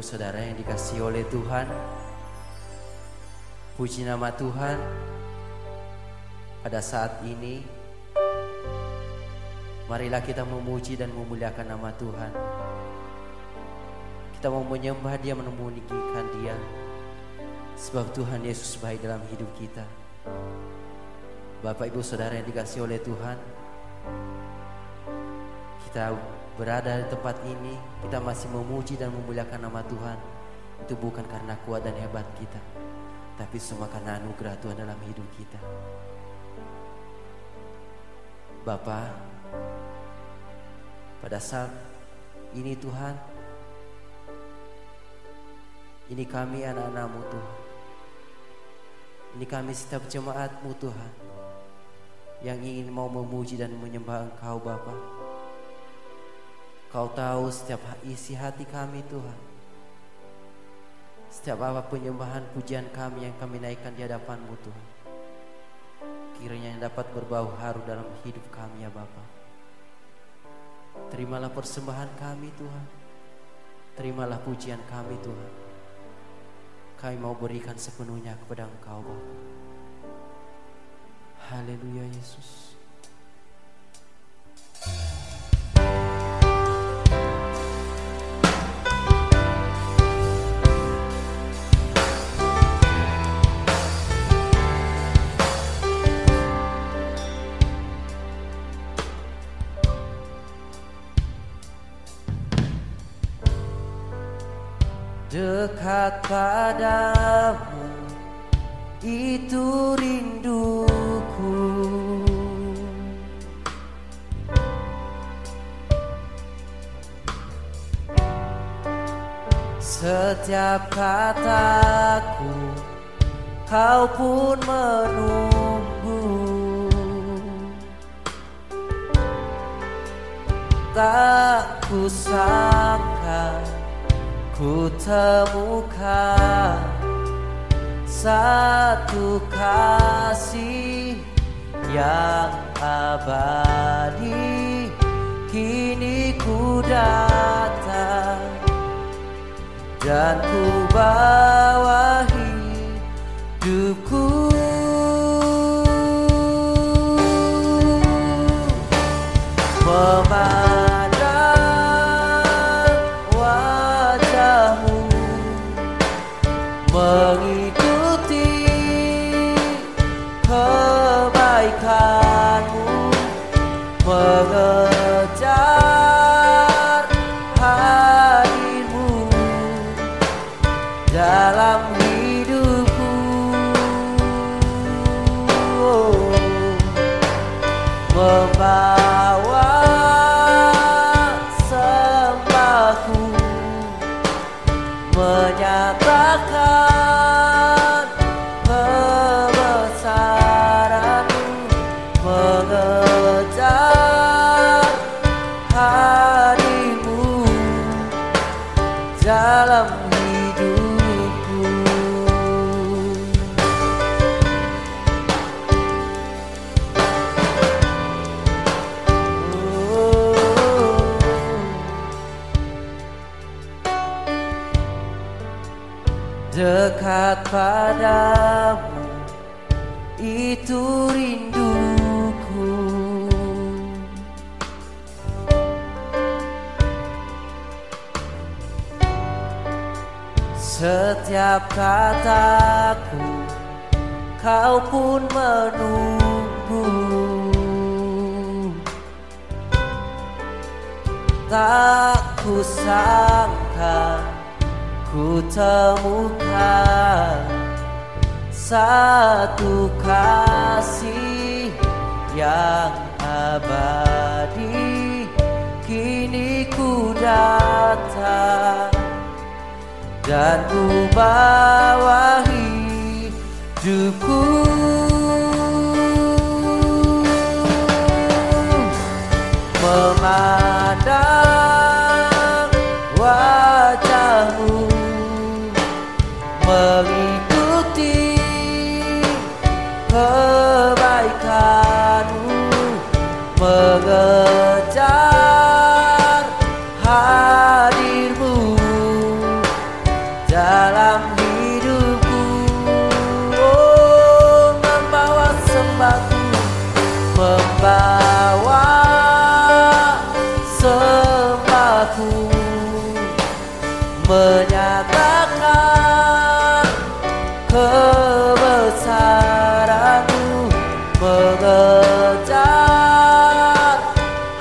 saudara yang dikasihi oleh Tuhan, puji nama Tuhan. Pada saat ini marilah kita memuji dan memuliakan nama Tuhan. Kita mau menyembah Dia, meninggikan Dia, sebab Tuhan Yesus baik dalam hidup kita. Bapak Ibu Saudara yang dikasihi oleh Tuhan, kita berada di tempat ini, kita masih memuji dan memuliakan nama Tuhan. Itu bukan karena kuat dan hebat kita, tapi semua karena anugerah Tuhan dalam hidup kita. Bapa, pada saat ini Tuhan, ini kami anak-anak-Mu Tuhan. Ini kami setiap jemaat-Mu Tuhan, yang ingin mau memuji dan menyembah Engkau Bapa. Kau tahu setiap isi hati kami Tuhan. Setiap apa penyembahan pujian kami yang kami naikkan di hadapan-Mu Tuhan, kiranya dapat berbau harum dalam hidup kami ya Bapa. Terimalah persembahan kami Tuhan. Terimalah pujian kami Tuhan. Kami mau berikan sepenuhnya kepada Engkau Bapa. Haleluya Yesus. Dekat padamu itu rinduku, setiap kataku kau pun menunggu. Tak kusangka ku temukan satu kasih yang abadi. Kini ku datang dan ku bawa hidupku, mengikuti kebaikan-Mu, mengejar hadir-Mu dalam hidupku. Membawa sembahku, menyatakan kebesaran-Mu, mengejar hadir-Mu dalam hidupku. Dekat padamu itu rinduku, setiap kataku kau pun menunggu. Tak kusangka ku temukan satu kasih yang abadi. Kini ku datang dan ku bawa hidupku, memandang wajah-Mu, mengikuti kebaikan-Mu, mengejar hadir-Mu membawa sembahku, menyatakan kebesaran-Mu, mengejar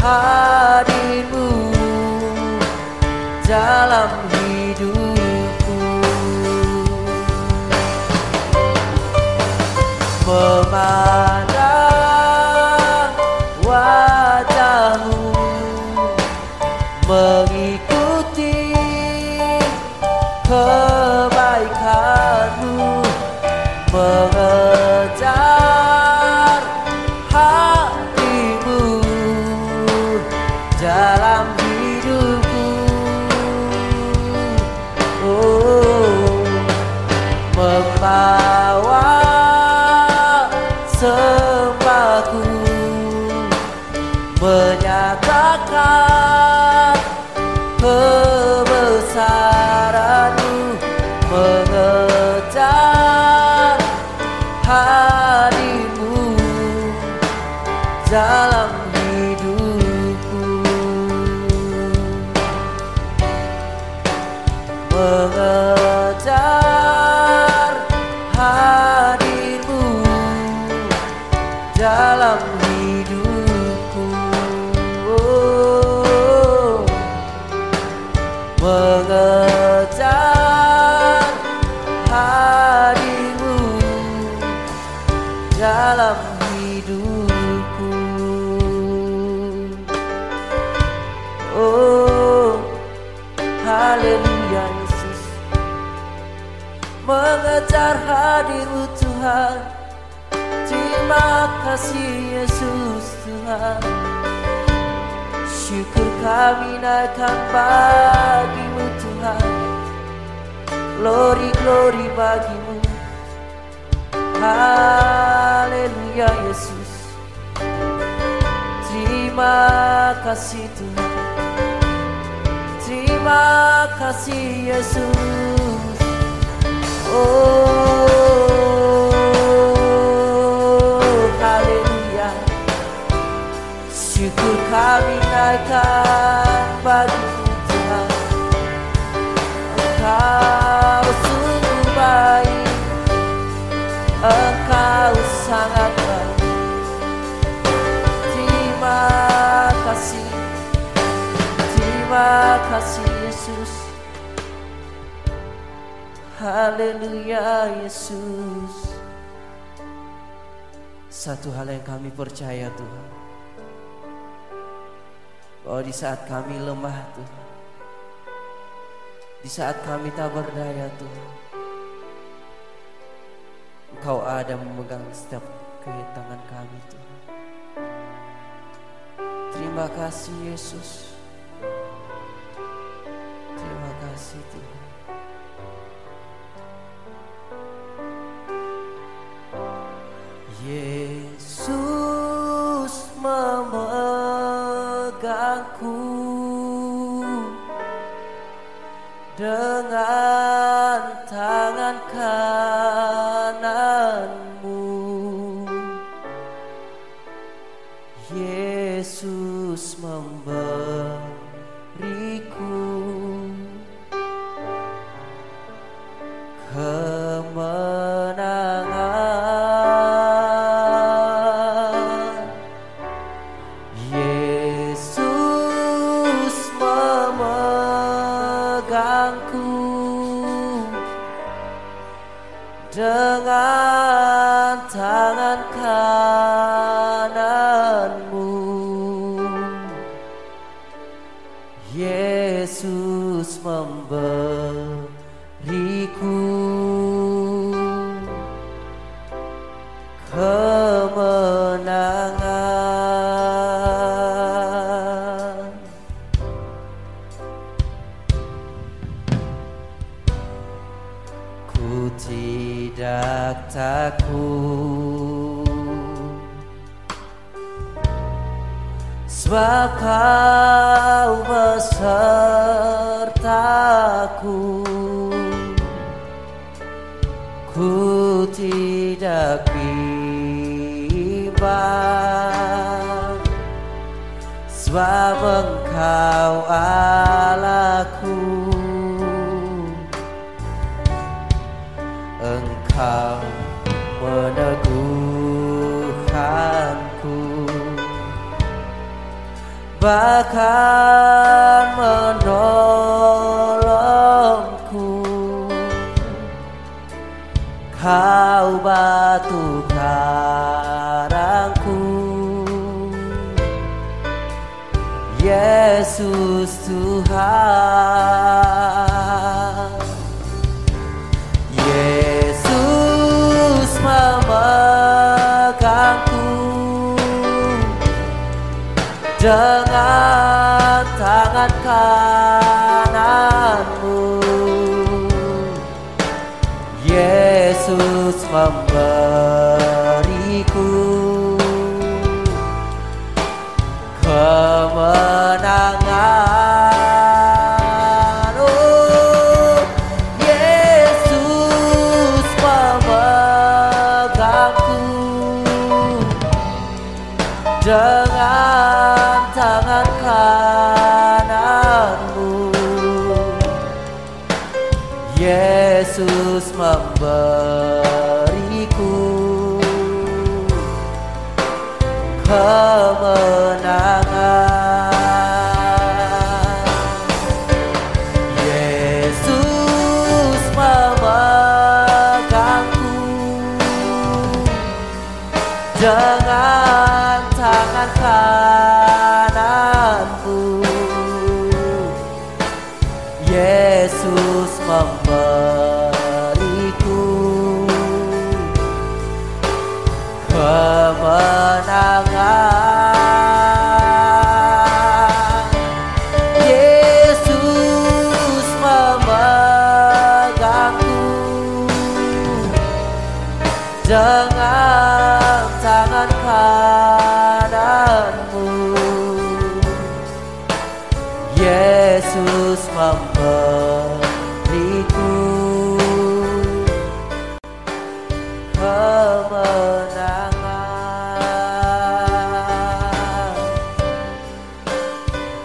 hadir-Mu dalam hidupku, memandang wajah-Mu, mengikuti kebaikan-Mu, mengejar hati-Mu dalam hidupku. Oh, membawa sembahku, menyatakan kebesaran-Mu, mengejar hadir-Mu dalam hidupku, mengejar hadir-Mu dalam hidupku. Oh, mengejar hadir-Mu dalam hidupku. Oh, haleluya Yesus, mengejar hadir-Mu Tuhan. Terima kasih Yesus Tuhan, syukur kami naikkan bagi-Mu Tuhan, glory glory bagi-Mu. Haleluya Yesus, terima kasih Tuhan, terima kasih Yesus. Oh, haleluya, syukur kami naikkan bagi-Mu Tuhan. Engkau sungguh baik, Engkau sangat baik. Terima kasih, terima kasih Yesus. Haleluya Yesus. Satu hal yang kami percaya Tuhan, bahwa di saat kami lemah Tuhan, di saat kami tak berdaya Tuhan, Engkau ada memegang setiap tangan kami Tuhan. Terima kasih Yesus, terima kasih Tuhan. Yesus memegangku dengan tangan kanan-Mu. Yesus memberiku kemenangan. Yesus memegangku dengan tangan kanan-Mu. Yesus memberiku kemenangan. Ku tidak takut, sebab Kau besertaku. Ku tidak bimbang, sebab Engkau Allahku. Engkau meneguhkanku, bahkan menolongku. Kau batu karangku, Yesus Tuhan. Yesus memegangku dengan tangan kananmu. Yesus memberiku kemenangan. Oh, Yesus memegangku dengan tangan kananmu. Yesus memberiku kemenangan. Yesus memegangku dengan tangan kananmu. Yesus memberiku kemenangan. Yesus memegangku dengan tangan kananmu. Yesus memberiku kemenangan.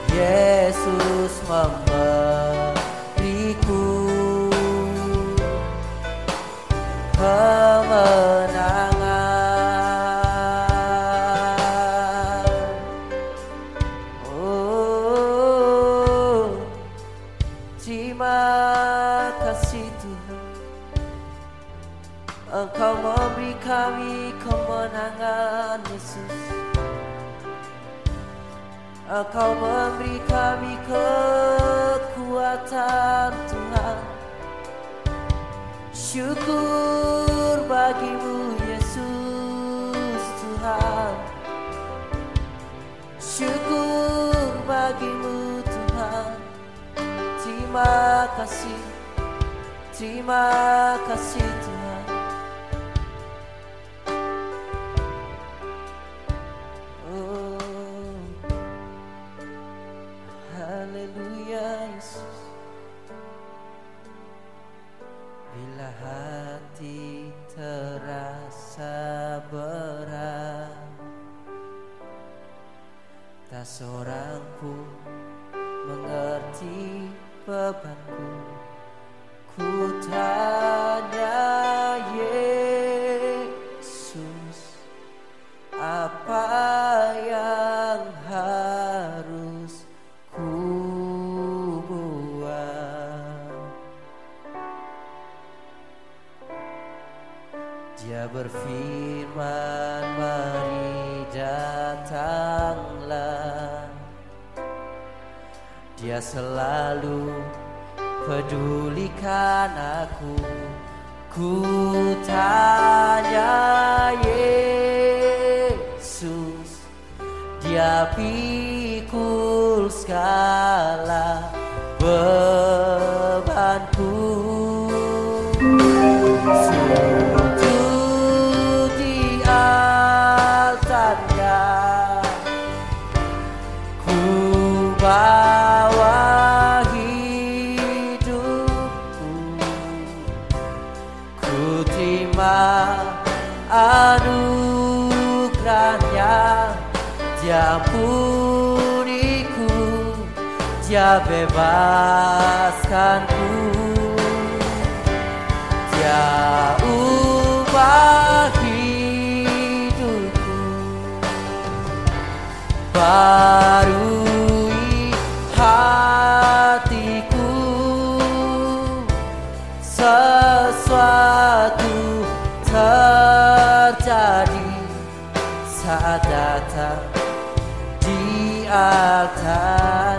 Yesus memberiku kemenangan. Oh, terima kasih Tuhan, Engkau memberi kami kemenangan Yesus. Engkau memberi kami kekuatan Tuhan. Syukur bagimu Yesus Tuhan. Syukur bagimu Tuhan. Terima kasih Tuhan. Oh, haleluya Yesus. Bila hati terasa berat, tak seorang pun mengerti bebanku. Ku tanya Yesus, apa yang harus ku buat? Dia berfirman, mari datanglah. Dia selalu pedulikan aku. Ku tanya Yesus, Dia pikul segala bebanku. Sujud di altarnya, ku bawa anugerahnya, Dia ampuni Dia bebaskanku, Dia ubah hidupku, barui hatiku, sesuatu terjadi saat datang di altarnya.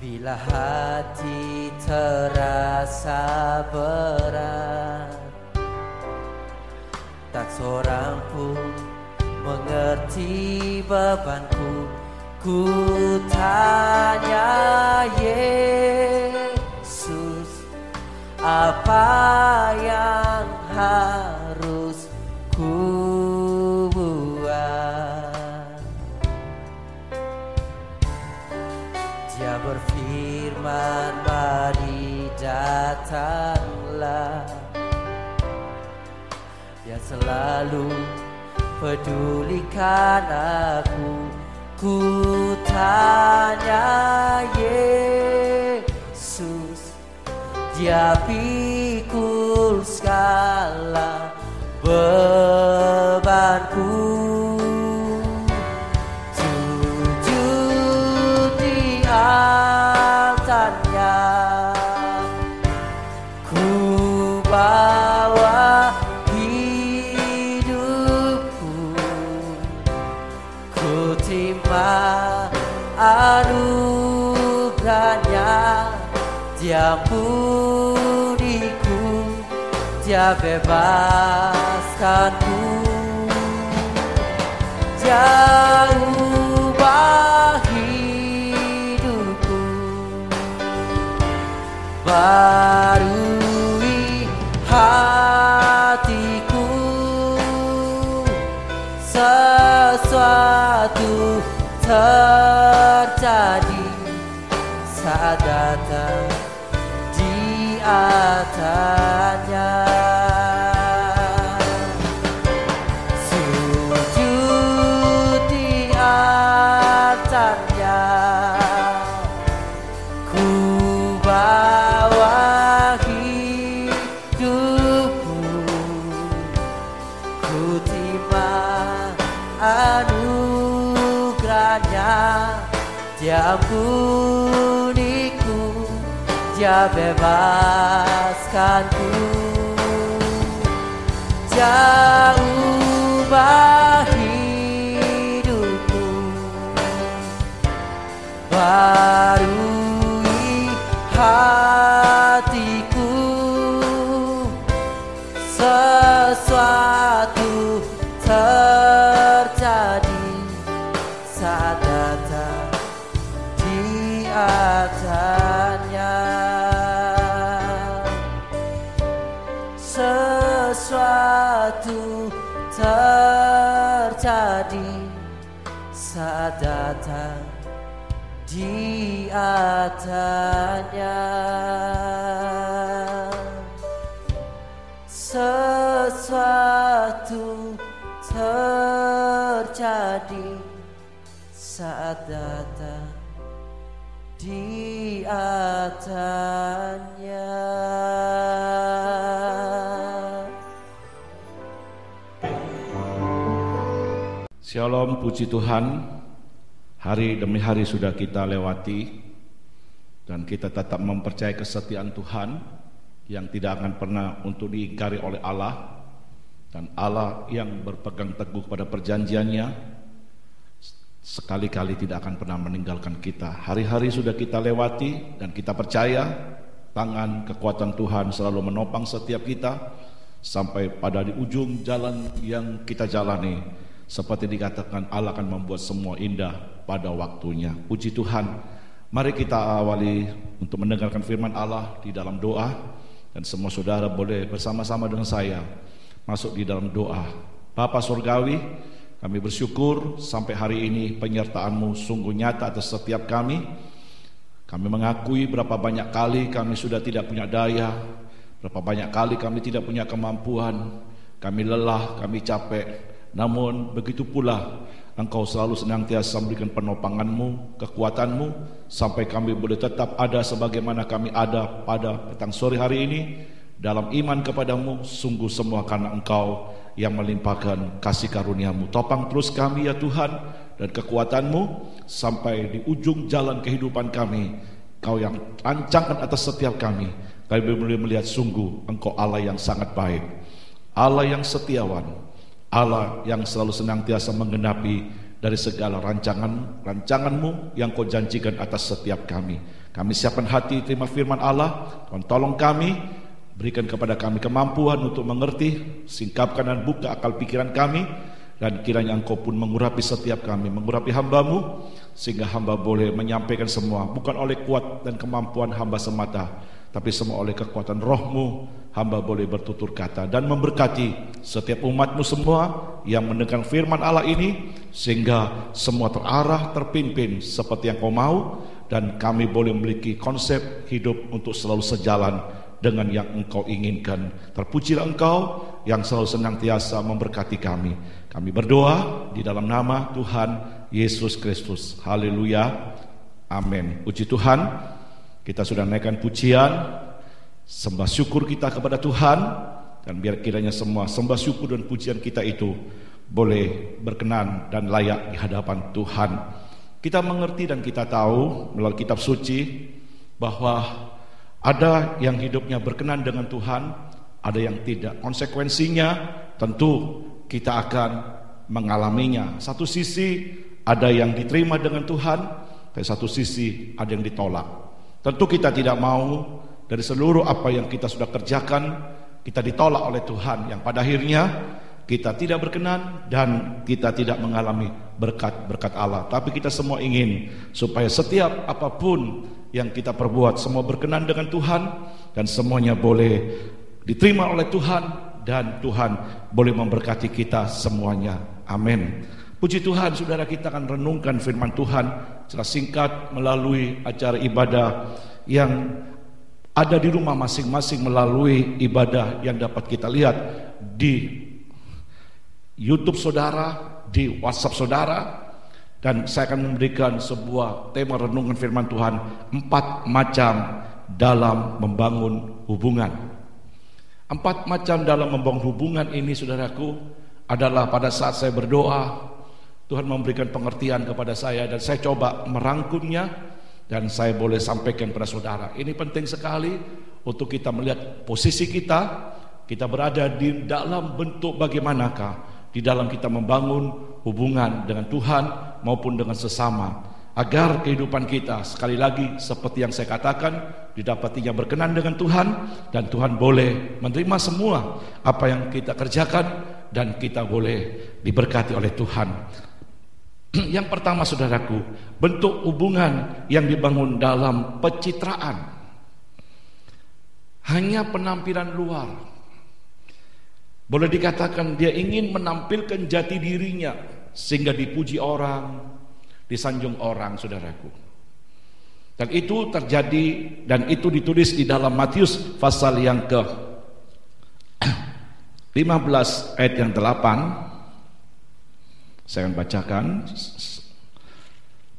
Bila hati terasa berat, tak seorang pun mengerti bebanku. Ku tanya Yesus, apa yang harus ku buat? Dia berfirman, mari datanglah. Dia selalu pedulikan aku. Ku tanya Yesus, Dia pikul segala bebanku. Sujud di altarnya, ku bawa hidupku, ku terima anugerahnya. Dia ampuniku, Dia bebaskanku, Dia ubah hidupku, barui hatiku, sesuatu terjadi saat datang di altarnya. Sujud di altarnya, ku bawa hidupku, ku terima anugerahnya. Dia ampuniku, Dia bebaskanku, Dia ubah hidupku, barui hatiku, sesuatu terjadi saat datang di altarnya. Sesuatu terjadi saat datang di altarnya. Sesuatu terjadi saat datang di altarnya. Shalom, puji Tuhan. Hari demi hari sudah kita lewati, dan kita tetap mempercayai kesetiaan Tuhan yang tidak akan pernah untuk diingkari oleh Allah. Dan Allah yang berpegang teguh pada perjanjiannya sekali-kali tidak akan pernah meninggalkan kita. Hari-hari sudah kita lewati, dan kita percaya tangan kekuatan Tuhan selalu menopang setiap kita sampai pada di ujung jalan yang kita jalani. Seperti dikatakan, Allah akan membuat semua indah pada waktunya. Puji Tuhan. Mari kita awali untuk mendengarkan firman Allah di dalam doa, dan semua saudara boleh bersama-sama dengan saya masuk di dalam doa. Bapa Surgawi, kami bersyukur sampai hari ini penyertaan-Mu sungguh nyata atas setiap kami. Kami mengakui berapa banyak kali kami sudah tidak punya daya, berapa banyak kali kami tidak punya kemampuan, kami lelah, kami capek. namun begitu pula Engkau selalu senantiasa memberikan penopangan-Mu, kekuatan-Mu, sampai kami boleh tetap ada sebagaimana kami ada pada petang sore hari ini, dalam iman kepadamu. Sungguh semua karena Engkau yang melimpahkan kasih karunia-Mu. Topang terus kami ya Tuhan, dan kekuatan-Mu sampai di ujung jalan kehidupan kami. Kau yang rancangkan atas setiap kami boleh melihat sungguh Engkau Allah yang sangat baik, Allah yang setiawan, Allah yang selalu senantiasa menggenapi dari segala rancangan-Mu yang Kau janjikan atas setiap kami. Kami siapkan hati terima firman Allah. Tuhan tolong kami, berikan kepada kami kemampuan untuk mengerti, singkapkan dan buka akal pikiran kami, dan kiranya Engkau pun mengurapi setiap kami, mengurapi hamba-Mu, sehingga hamba boleh menyampaikan semua, bukan oleh kuat dan kemampuan hamba semata, tapi semua oleh kekuatan Roh-Mu. Hamba boleh bertutur kata dan memberkati setiap umat-Mu semua yang mendengar firman Allah ini, sehingga semua terarah, terpimpin seperti yang Kau mau, dan kami boleh memiliki konsep hidup untuk selalu sejalan dengan yang Engkau inginkan. Terpujilah Engkau yang selalu senantiasa memberkati kami. Kami berdoa di dalam nama Tuhan Yesus Kristus. Haleluya, amin. Puji Tuhan, kita sudah naikkan pujian, sembah syukur kita kepada Tuhan, dan biar kiranya semua sembah syukur dan pujian kita itu boleh berkenan dan layak di hadapan Tuhan. Kita mengerti dan kita tahu melalui kitab suci bahwa ada yang hidupnya berkenan dengan Tuhan, ada yang tidak. Konsekuensinya tentu kita akan mengalaminya. Satu sisi ada yang diterima dengan Tuhan, tapi satu sisi ada yang ditolak. Tentu kita tidak mau dari seluruh apa yang kita sudah kerjakan kita ditolak oleh Tuhan, yang pada akhirnya kita tidak berkenan dan kita tidak mengalami berkat-berkat Allah. Tapi kita semua ingin supaya setiap apapun yang kita perbuat semua berkenan dengan Tuhan, dan semuanya boleh diterima oleh Tuhan, dan Tuhan boleh memberkati kita semuanya. Amin. Puji Tuhan, saudara, kita akan renungkan firman Tuhan secara singkat melalui acara ibadah yang ada di rumah masing-masing, melalui ibadah yang dapat kita lihat di YouTube saudara, di WhatsApp saudara. Dan saya akan memberikan sebuah tema renungan firman Tuhan, 4 macam dalam membangun hubungan. 4 macam dalam membangun hubungan ini, saudaraku, adalah pada saat saya berdoa, Tuhan memberikan pengertian kepada saya, dan saya coba merangkumnya dan saya boleh sampaikan kepada saudara. Ini penting sekali untuk kita melihat posisi kita berada di dalam bentuk bagaimanakah di dalam kita membangun hubungan dengan Tuhan maupun dengan sesama, agar kehidupan kita sekali lagi seperti yang saya katakan didapatinya berkenan dengan Tuhan, dan Tuhan boleh menerima semua apa yang kita kerjakan, dan kita boleh diberkati oleh Tuhan. Yang pertama, saudaraku, bentuk hubungan yang dibangun dalam pencitraan. Hanya penampilan luar. Boleh dikatakan dia ingin menampilkan jati dirinya sehingga dipuji orang, disanjung orang, saudaraku. Dan itu terjadi, dan itu ditulis di dalam Matius pasal yang ke 15 ayat yang 8. Saya akan bacakan,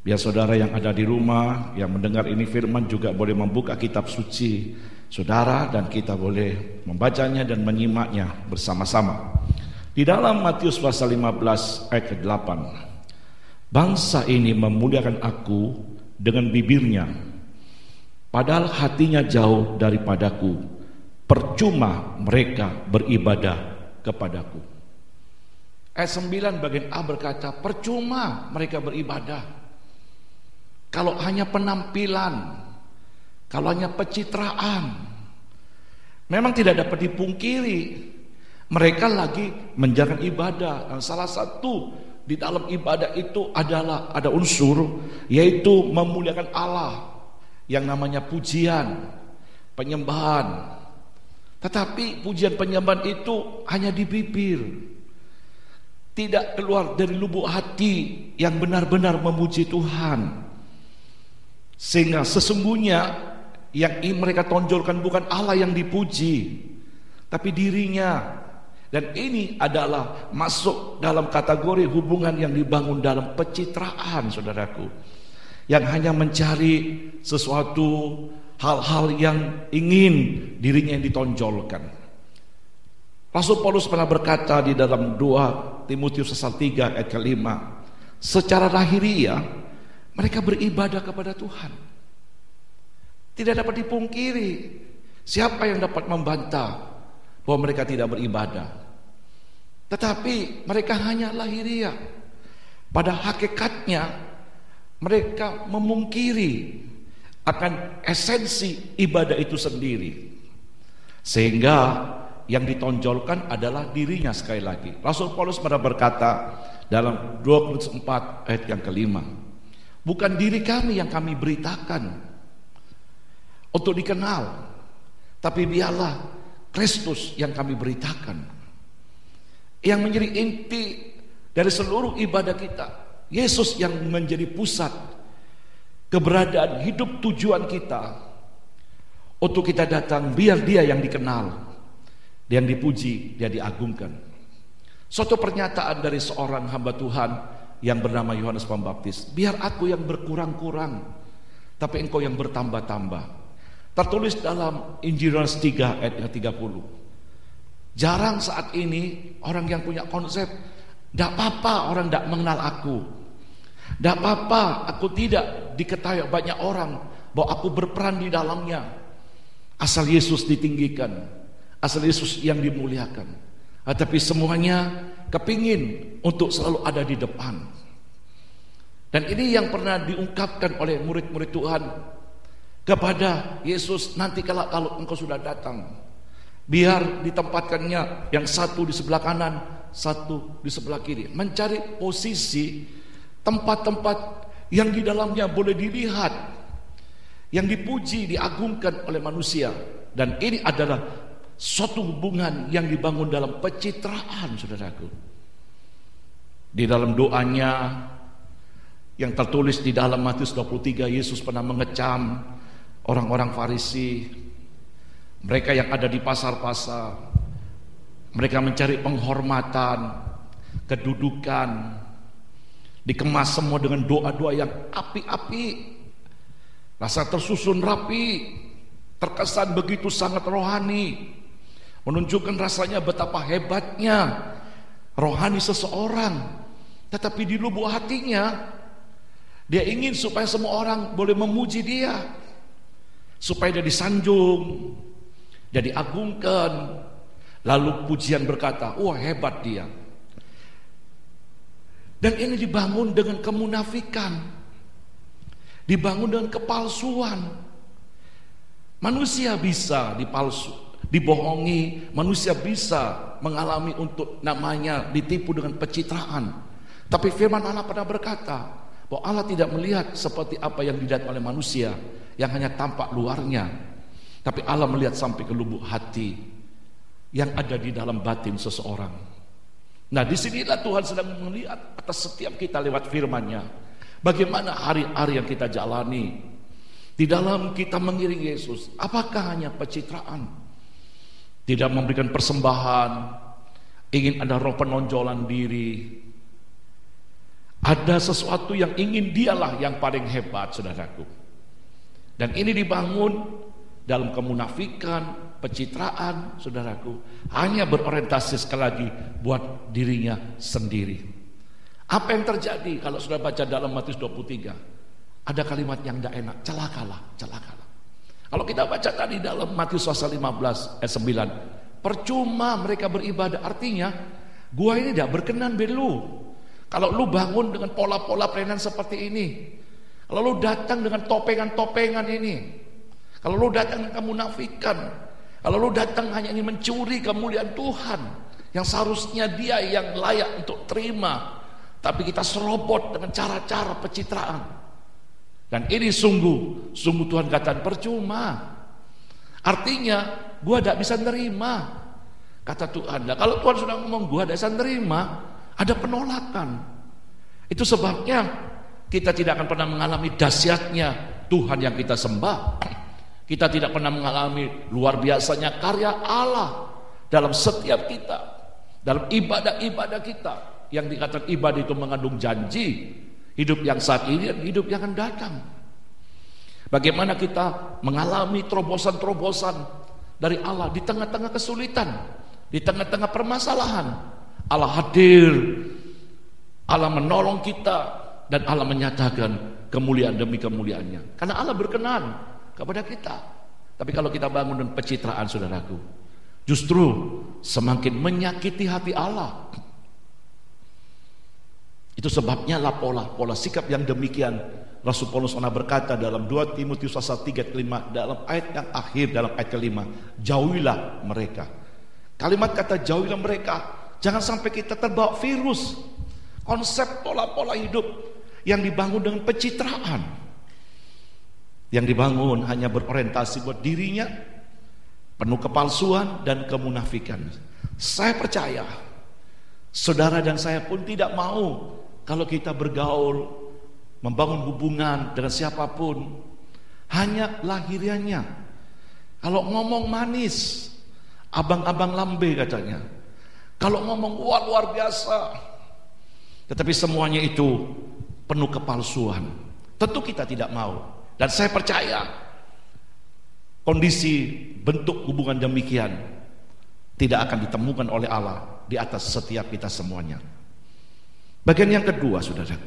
biar saudara yang ada di rumah yang mendengar ini firman juga boleh membuka kitab suci saudara, dan kita boleh membacanya dan menyimaknya bersama-sama. Di dalam Matius pasal 15 ayat ke-8, bangsa ini memuliakan aku dengan bibirnya, padahal hatinya jauh daripadaku. Percuma mereka beribadah kepadaku. Ayat 9 bagian A berkata, percuma mereka beribadah. Kalau hanya penampilan, kalau hanya pencitraan, memang tidak dapat dipungkiri mereka lagi menjalankan ibadah. Dan salah satu di dalam ibadah itu adalah ada unsur, yaitu memuliakan Allah, yang namanya pujian, penyembahan. Tetapi pujian penyembahan itu hanya di bibir, tidak keluar dari lubuk hati yang benar-benar memuji Tuhan. Sehingga sesungguhnya yang mereka tonjolkan bukan Allah yang dipuji, tapi dirinya. Dan ini adalah masuk dalam kategori hubungan yang dibangun dalam pencitraan, saudaraku, yang hanya mencari sesuatu hal-hal yang ingin dirinya yang ditonjolkan. Rasul Paulus pernah berkata di dalam 2 Timotius pasal 3 ayat ke-5, secara lahiriah mereka beribadah kepada Tuhan. Tidak dapat dipungkiri. Siapa yang dapat membantah bahwa mereka tidak beribadah? Tetapi mereka hanya lahiriah. Pada hakikatnya mereka memungkiri akan esensi ibadah itu sendiri. Sehingga yang ditonjolkan adalah dirinya sekali lagi. Rasul Paulus pernah berkata dalam 2 Korintus 4 ayat yang ke-5, bukan diri kami yang kami beritakan untuk dikenal, tapi biarlah Kristus yang kami beritakan, yang menjadi inti dari seluruh ibadah kita. Yesus yang menjadi pusat keberadaan hidup tujuan kita. Untuk kita datang, biar Dia yang dikenal, Dia yang dipuji, Dia diagungkan. Suatu pernyataan dari seorang hamba Tuhan yang bernama Yohanes Pembaptis, biar aku yang berkurang-kurang, tapi engkau yang bertambah-tambah. Tertulis dalam Injil Yohanes 3 ayat 30. Jarang saat ini orang yang punya konsep, tidak apa-apa orang tidak mengenal aku, tidak apa-apa aku tidak diketahui banyak orang bahwa aku berperan di dalamnya, asal Yesus ditinggikan, asal Yesus yang dimuliakan. Tapi semuanya kepingin untuk selalu ada di depan. Dan ini yang pernah diungkapkan oleh murid-murid Tuhan kepada Yesus, nanti kalau engkau sudah datang, biar ditempatkannya yang satu di sebelah kanan, satu di sebelah kiri. Mencari posisi tempat-tempat yang di dalamnya boleh dilihat, yang dipuji, diagungkan oleh manusia. Dan ini adalah suatu hubungan yang dibangun dalam pencitraan, saudaraku. Di dalam doanya yang tertulis di dalam Matius 23, Yesus pernah mengecam orang-orang Farisi, mereka yang ada di pasar-pasar. Mereka mencari penghormatan, kedudukan, dikemas semua dengan doa-doa yang api-api, rasa tersusun rapi, terkesan begitu sangat rohani, menunjukkan rasanya betapa hebatnya rohani seseorang. Tetapi di lubuk hatinya dia ingin supaya semua orang boleh memuji dia, supaya dia disanjung, dia diagungkan. Lalu pujian berkata, wah hebat dia. Dan ini dibangun dengan kemunafikan, dibangun dengan kepalsuan. Manusia bisa dibohongi, manusia bisa mengalami untuk namanya ditipu dengan pencitraan. Tapi firman Allah pernah berkata bahwa Allah tidak melihat seperti apa yang dilihat oleh manusia, yang hanya tampak luarnya, tapi Allah melihat sampai ke lubuk hati yang ada di dalam batin seseorang. Nah, disinilah Tuhan sedang melihat atas setiap kita lewat firman-Nya, bagaimana hari-hari yang kita jalani di dalam kita mengiring Yesus. Apakah hanya pencitraan, tidak memberikan persembahan, ingin ada roh penonjolan diri, ada sesuatu yang ingin dialah yang paling hebat, saudaraku. Dan ini dibangun dalam kemunafikan, pencitraan, saudaraku, hanya berorientasi sekali lagi buat dirinya sendiri. Apa yang terjadi kalau sudah baca dalam Matius 23? Ada kalimat yang tidak enak, celakalah, celakalah. Kalau kita baca tadi dalam Matius pasal 15 ayat 9, percuma mereka beribadah, artinya gua ini tidak berkenan belu. Kalau lu bangun dengan pola-pola pelayanan seperti ini, kalau lu datang dengan topengan-topengan ini, kalau lu datang dengan kemunafikan, kalau lu datang hanya ingin mencuri kemuliaan Tuhan yang seharusnya Dia yang layak untuk terima, tapi kita serobot dengan cara-cara pencitraan. Dan ini sungguh Tuhan katakan percuma. Artinya gua tidak bisa nerima, kata Tuhan. Nah, kalau Tuhan sudah ngomong gua tidak bisa nerima, ada penolakan. Itu sebabnya kita tidak akan pernah mengalami dahsyatnya Tuhan yang kita sembah. Kita tidak pernah mengalami luar biasanya karya Allah dalam setiap kita. dalam ibadah-ibadah kita. Yang dikatakan ibadah itu mengandung janji hidup yang saat ini dan hidup yang akan datang. Bagaimana kita mengalami terobosan-terobosan dari Allah di tengah-tengah kesulitan, di tengah-tengah permasalahan. Allah hadir, Allah menolong kita, dan Allah menyatakan kemuliaan demi kemuliaannya. Karena Allah berkenan kepada kita. Tapi kalau kita bangun dengan pencitraan, saudaraku, justru semakin menyakiti hati Allah. Itu sebabnya lah pola sikap yang demikian Rasul Paulus pernah berkata dalam 2 Timotius pasal 3:5, dalam ayat yang akhir, dalam ayat ke-5, jauhilah mereka. Kalimat kata jauhilah mereka, jangan sampai kita terbawa virus konsep pola-pola hidup yang dibangun dengan pencitraan, yang dibangun hanya berorientasi buat dirinya, penuh kepalsuan dan kemunafikan. Saya percaya saudara dan saya pun tidak mau kalau kita bergaul, membangun hubungan dengan siapapun hanya lahiriannya. Kalau ngomong manis, abang-abang lambe katanya. Kalau ngomong luar biasa, tetapi semuanya itu penuh kepalsuan. Tentu kita tidak mau. Dan saya percaya kondisi bentuk hubungan demikian tidak akan ditemukan oleh Allah di atas setiap kita semuanya. Bagian yang kedua, saudaraku,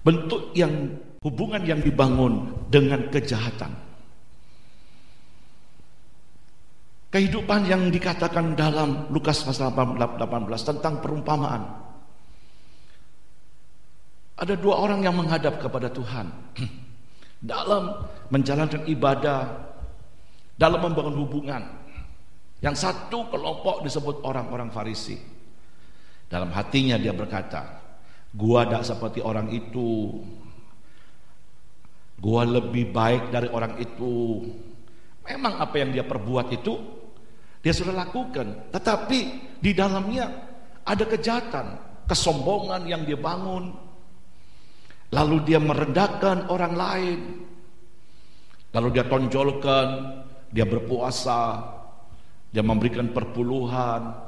bentuk yang hubungan yang dibangun dengan kejahatan. Kehidupan yang dikatakan dalam Lukas pasal 18 tentang perumpamaan. Ada dua orang yang menghadap kepada Tuhan dalam menjalankan ibadah, dalam membangun hubungan. Yang satu kelompok disebut orang-orang Farisi. Dalam hatinya dia berkata, gua tidak seperti orang itu, gua lebih baik dari orang itu. Memang apa yang dia perbuat itu dia sudah lakukan, tetapi di dalamnya ada kejahatan, kesombongan yang dia bangun. Lalu dia merendahkan orang lain, lalu dia tonjolkan, dia berpuasa, dia memberikan perpuluhan.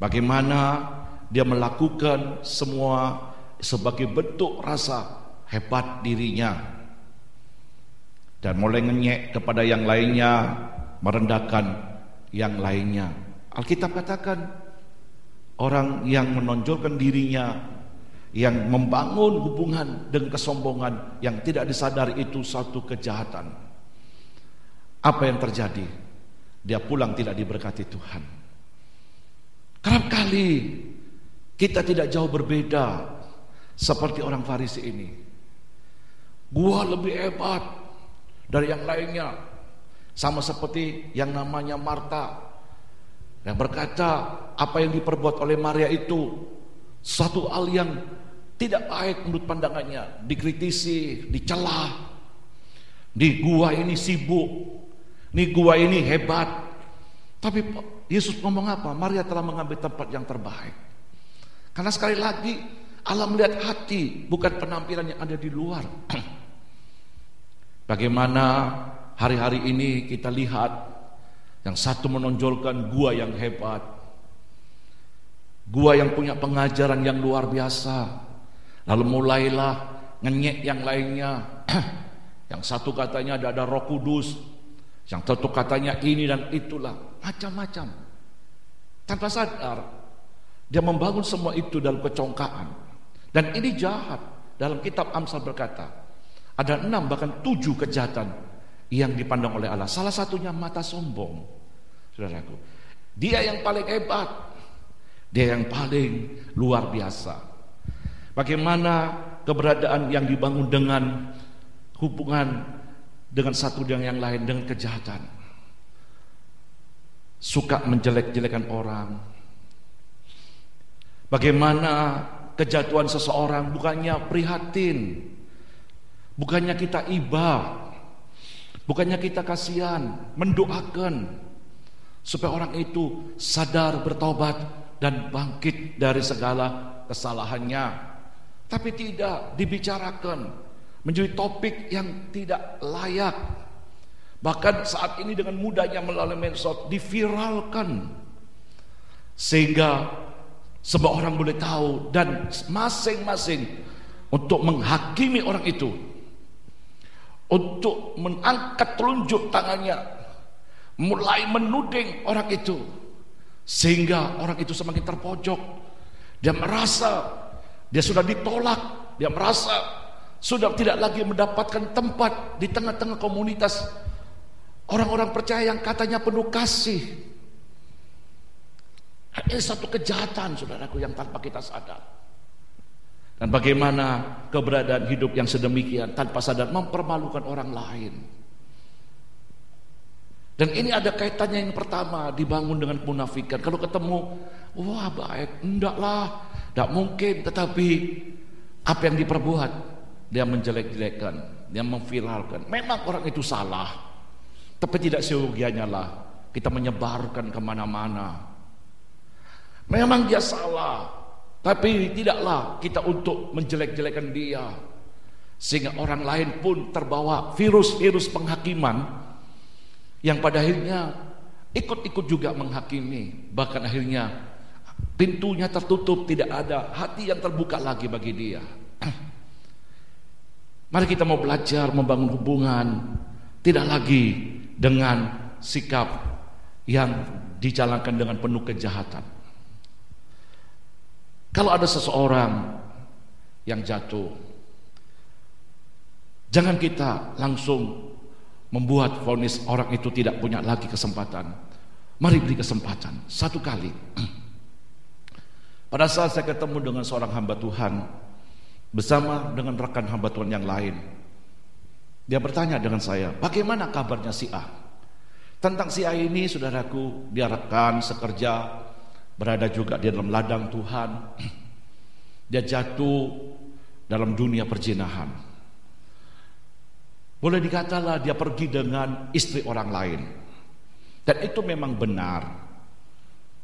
Bagaimana dia melakukan semua sebagai bentuk rasa hebat dirinya, dan mulai ngenyek kepada yang lainnya, merendahkan yang lainnya. Alkitab katakan orang yang menonjolkan dirinya, yang membangun hubungan dengan kesombongan yang tidak disadari itu satu kejahatan. Apa yang terjadi? Dia pulang tidak diberkati Tuhan. Kerap kali kita tidak jauh berbeda seperti orang Farisi ini. Gua lebih hebat dari yang lainnya. Sama seperti yang namanya Marta, yang berkata apa yang diperbuat oleh Maria itu satu hal yang tidak baik menurut pandangannya, dikritisi, dicela. Di gua ini sibuk, nih gua ini hebat. Tapi Yesus ngomong apa? Maria telah mengambil tempat yang terbaik. Karena sekali lagi Allah melihat hati, bukan penampilan yang ada di luar. Bagaimana hari-hari ini kita lihat yang satu menonjolkan gua yang hebat, gua yang punya pengajaran yang luar biasa, lalu mulailah ngenyek yang lainnya. Yang satu katanya ada Roh Kudus, yang satu katanya ini dan itulah, macam-macam. Tanpa sadar dia membangun semua itu dalam kecongkaan. Dan ini jahat. Dalam kitab Amsal berkata ada 6 bahkan 7 kejahatan yang dipandang oleh Allah. Salah satunya mata sombong. Saudaraku, dia yang paling hebat, dia yang paling luar biasa. Bagaimana keberadaan yang dibangun dengan hubungan dengan satu dengan yang lain, dengan kejahatan. Suka menjelek-jelekan orang. Bagaimana kejatuhan seseorang bukannya prihatin, bukannya kita iba, bukannya kita kasihan, mendoakan supaya orang itu sadar, bertobat dan bangkit dari segala kesalahannya. Tapi tidak dibicarakan, menjadi topik yang tidak layak, Bahkan saat ini dengan mudahnya melalui medsos diviralkan, sehingga semua orang boleh tahu, dan masing-masing untuk menghakimi orang itu, untuk mengangkat telunjuk tangannya, mulai menuding orang itu, sehingga orang itu semakin terpojok. Dia merasa dia sudah ditolak, dia merasa sudah tidak lagi mendapatkan tempat di tengah-tengah komunitas orang-orang percaya yang katanya penuh kasih. Ini satu kejahatan, saudaraku, yang tanpa kita sadar. Dan bagaimana keberadaan hidup yang sedemikian tanpa sadar mempermalukan orang lain. Dan ini ada kaitannya. Yang pertama, dibangun dengan kemunafikan. Kalau ketemu, wah baik, enggaklah, tidak mungkin. Tetapi apa yang diperbuat, dia menjelek-jelekkan, dia memviralkan. Memang orang itu salah, tapi tidak seyogianya lah kita menyebarkan kemana-mana. Memang dia salah, tapi tidaklah kita untuk menjelek-jelekan dia, sehingga orang lain pun terbawa virus-virus penghakiman, yang pada akhirnya ikut-ikut juga menghakimi. Bahkan akhirnya pintunya tertutup, tidak ada hati yang terbuka lagi bagi dia. Mari kita mau belajar membangun hubungan, tidak lagi dengan sikap yang dijalankan dengan penuh kejahatan. Kalau ada seseorang yang jatuh, jangan kita langsung membuat vonis orang itu tidak punya lagi kesempatan. Mari beri kesempatan satu kali. Pada saat saya ketemu dengan seorang hamba Tuhan bersama dengan rekan hamba Tuhan yang lain, dia bertanya dengan saya, bagaimana kabarnya si A? Tentang si A ini, saudaraku, dia rekan sekerja, berada juga di dalam ladang Tuhan. Dia jatuh dalam dunia perzinahan. Boleh dikatalah dia pergi dengan istri orang lain. Dan itu memang benar,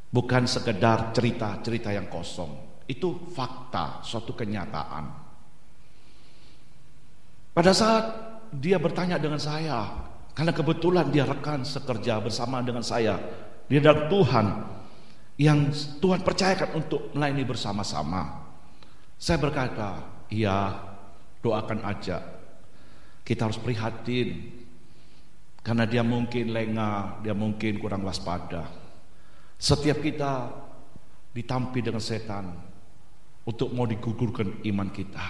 bukan sekedar cerita-cerita yang kosong. Itu fakta, suatu kenyataan. Pada saat dia bertanya dengan saya, karena kebetulan dia rekan sekerja bersama dengan saya di dalam Tuhan, yang Tuhan percayakan untuk melayani bersama-sama. Saya berkata, iya, doakan aja. Kita harus prihatin, karena dia mungkin lengah, dia mungkin kurang waspada. Setiap kita ditampi dengan setan untuk mau digugurkan iman kita.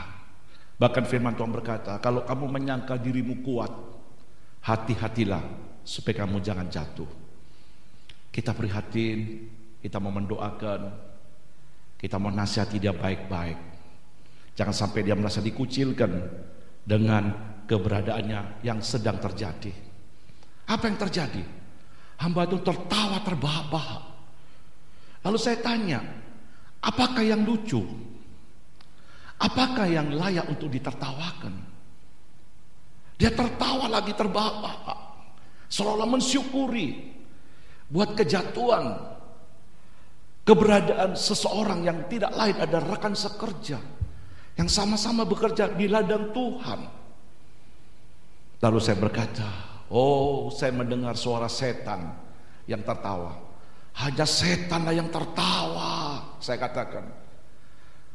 Bahkan firman Tuhan berkata, kalau kamu menyangka dirimu kuat, hati-hatilah supaya kamu jangan jatuh. Kita prihatin, kita mau mendoakan, kita mau nasihati dia baik-baik. Jangan sampai dia merasa dikucilkan dengan keberadaannya yang sedang terjadi. Apa yang terjadi? Hamba itu tertawa terbahak-bahak. Lalu saya tanya, apakah yang lucu? Apakah yang layak untuk ditertawakan? Dia tertawa lagi terbahak-bahak, seolah-olah mensyukuri buat kejatuhan keberadaan seseorang yang tidak lain adalah rekan sekerja yang sama-sama bekerja di ladang Tuhan. Lalu saya berkata, oh, saya mendengar suara setan yang tertawa. Hanya setanlah yang tertawa, saya katakan.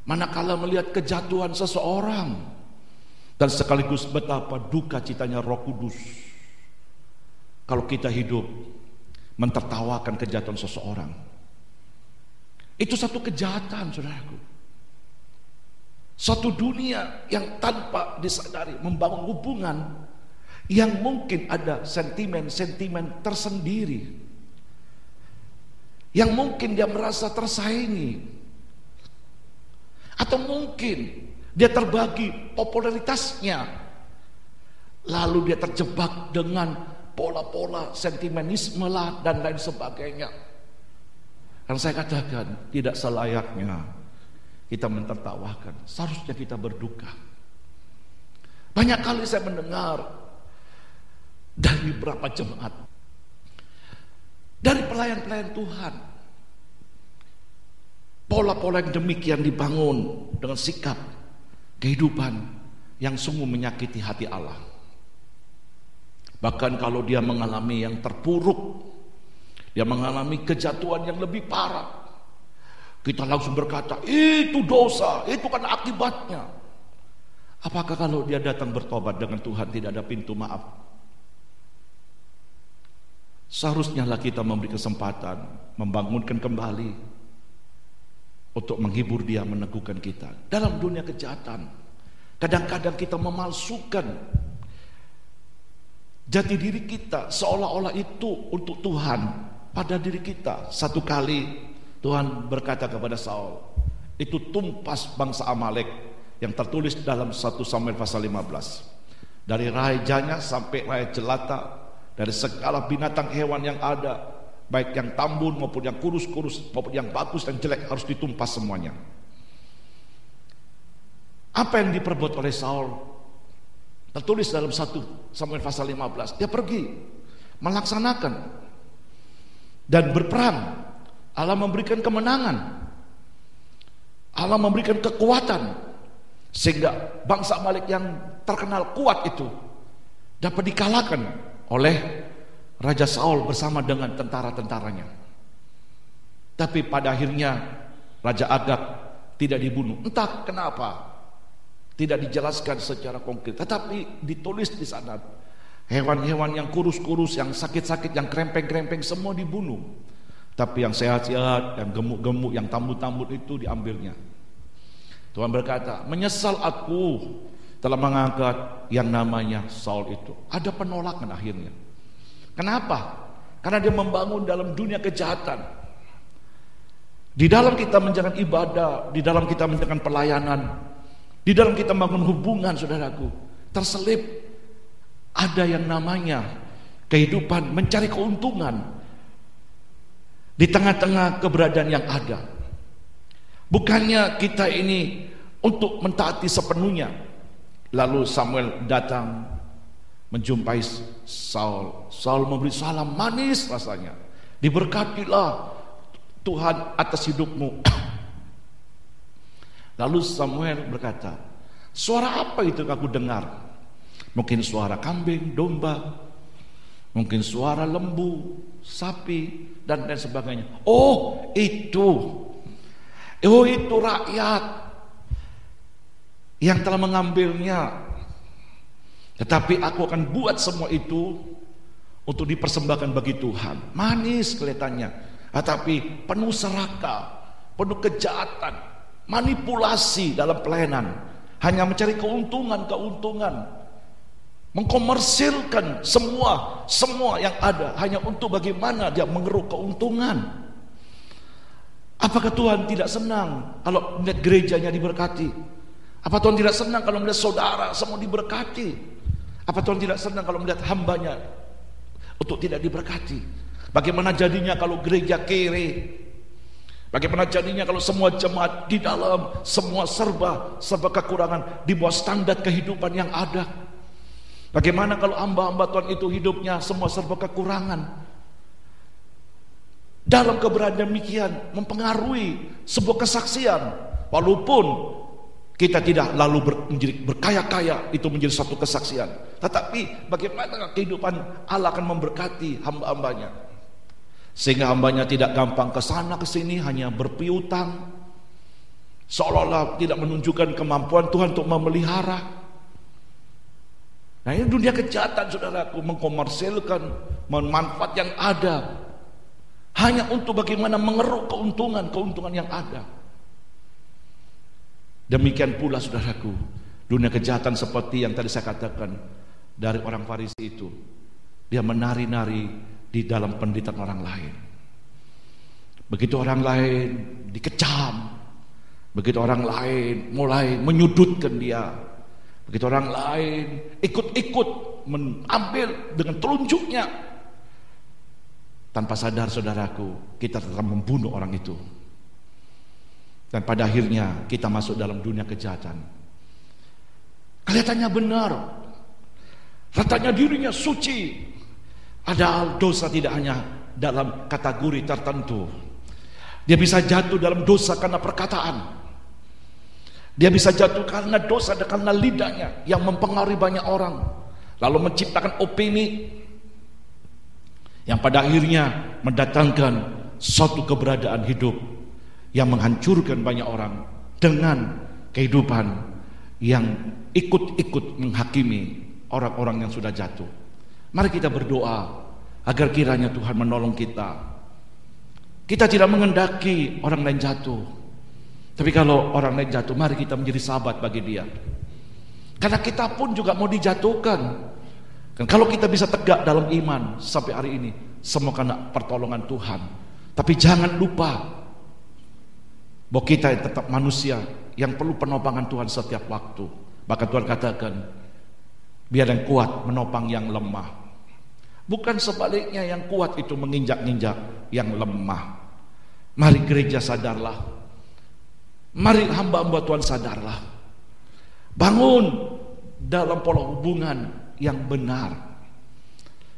Manakala melihat kejatuhan seseorang, dan sekaligus betapa duka citanya Roh Kudus kalau kita hidup mentertawakan kejatuhan seseorang. Itu satu kejahatan, saudaraku. Satu dunia yang tanpa disadari membangun hubungan yang mungkin ada sentimen-sentimen tersendiri, yang mungkin dia merasa tersaingi, atau mungkin dia terbagi popularitasnya, lalu dia terjebak dengan pola-pola sentimenisme lah dan lain sebagainya. Dan saya katakan, tidak selayaknya kita mentertawakan, seharusnya kita berduka. Banyak kali saya mendengar dari beberapa jemaat, dari pelayan-pelayan Tuhan, pola-pola yang demikian dibangun dengan sikap kehidupan yang sungguh menyakiti hati Allah. Bahkan kalau dia mengalami yang terpuruk, dia mengalami kejatuhan yang lebih parah, kita langsung berkata, itu dosa, itu kan akibatnya. Apakah kalau dia datang bertobat dengan Tuhan tidak ada pintu maaf? Seharusnya lah kita memberi kesempatan, membangunkan kembali, untuk menghibur dia, meneguhkan kita. Dalam dunia kejahatan, kadang-kadang kita memalsukan jati diri kita, seolah-olah itu untuk Tuhan pada diri kita. Satu kali Tuhan berkata kepada Saul, itu tumpas bangsa Amalek, yang tertulis dalam 1 Samuel pasal 15. Dari rajanya sampai raja jelata, dari segala binatang hewan yang ada, baik yang tambun maupun yang kurus-kurus, maupun yang bagus dan jelek, harus ditumpas semuanya. Apa yang diperbuat oleh Saul tertulis dalam 1 Samuel pasal 15. Dia pergi melaksanakan dan berperang. Allah memberikan kemenangan, Allah memberikan kekuatan, sehingga bangsa Amalek yang terkenal kuat itu dapat dikalahkan oleh Raja Saul bersama dengan tentara-tentaranya. Tapi pada akhirnya Raja Agag tidak dibunuh. Entah kenapa, tidak dijelaskan secara konkret, tetapi ditulis di sana, hewan-hewan yang kurus-kurus, yang sakit-sakit, yang krempeng-krempeng, semua dibunuh. Tapi yang sehat-sehat, yang gemuk-gemuk, yang tambut-tambut itu diambilnya. Tuhan berkata, menyesal aku telah mengangkat yang namanya Saul itu. Ada penolakan akhirnya. Kenapa? Karena dia membangun dalam dunia kejahatan. Di dalam kita menjalankan ibadah, di dalam kita menjalankan pelayanan, di dalam kita membangun hubungan, saudaraku, terselip ada yang namanya kehidupan mencari keuntungan di tengah-tengah keberadaan yang ada. Bukannya kita ini untuk mentaati sepenuhnya. Lalu Samuel datang menjumpai Saul. Saul memberi salam manis rasanya. Diberkatilah Tuhan atas hidupmu. Lalu Samuel berkata, suara apa itu aku dengar? Mungkin suara kambing, domba, mungkin suara lembu, sapi, dan lain sebagainya. Oh itu rakyat yang telah mengambilnya. Tetapi aku akan buat semua itu untuk dipersembahkan bagi Tuhan. Manis kelihatannya, tetapi penuh serakah, penuh kejahatan, manipulasi dalam pelayanan, hanya mencari keuntungan, mengkomersilkan semua yang ada hanya untuk bagaimana dia mengeruk keuntungan. Apakah Tuhan tidak senang kalau melihat gerejanya diberkati? Apa Tuhan tidak senang kalau melihat saudara semua diberkati? Apa Tuhan tidak senang kalau melihat hambanya untuk tidak diberkati? Bagaimana jadinya kalau gereja kere? Bagaimana jadinya kalau semua jemaat di dalam semua serba kekurangan di bawah standar kehidupan yang ada? Bagaimana kalau hamba-hamba Tuhan itu hidupnya semua serba kekurangan? Dalam keberadaan demikian mempengaruhi sebuah kesaksian. Walaupun kita tidak lalu menjadi berkaya-kaya, itu menjadi satu kesaksian. Tetapi bagaimana kehidupan Allah akan memberkati hamba-hambanya, sehingga hambanya tidak gampang ke sana ke sini, hanya berpiutang, seolah-olah tidak menunjukkan kemampuan Tuhan untuk memelihara. Nah ini dunia kejahatan, saudaraku, mengkomersilkan, memanfaat yang ada hanya untuk bagaimana mengeruk keuntungan yang ada. Demikian pula, saudaraku, dunia kejahatan seperti yang tadi saya katakan dari orang Farisi itu. Dia menari-nari di dalam penderitaan orang lain. Begitu orang lain dikecam, begitu orang lain mulai menyudutkan dia, begitu orang lain ikut-ikut mengambil dengan telunjuknya, tanpa sadar, saudaraku, kita tetap membunuh orang itu. Dan pada akhirnya kita masuk dalam dunia kejahatan. Kelihatannya benar, katanya dirinya suci, padahal dosa tidak hanya dalam kategori tertentu. Dia bisa jatuh dalam dosa karena perkataan. Dia bisa jatuh karena dosa karena lidahnya yang mempengaruhi banyak orang. lalu menciptakan opini yang pada akhirnya mendatangkan suatu keberadaan hidup yang menghancurkan banyak orang dengan kehidupan yang ikut-ikut menghakimi orang-orang yang sudah jatuh. Mari kita berdoa agar kiranya Tuhan menolong kita. Kita tidak mengendaki orang lain jatuh, tapi kalau orang lain jatuh, mari kita menjadi sahabat bagi dia. Karena kita pun juga mau dijatuhkan. Dan kalau kita bisa tegak dalam iman sampai hari ini, semua karena pertolongan Tuhan. Tapi jangan lupa bahwa kita tetap manusia yang perlu penopang Tuhan setiap waktu. Bahkan Tuhan katakan, biar yang kuat menopang yang lemah. Bukan sebaliknya, yang kuat itu menginjak-injak yang lemah. Mari gereja sadarlah. Mari hamba-hamba Tuhan sadarlah. Bangun dalam pola hubungan yang benar.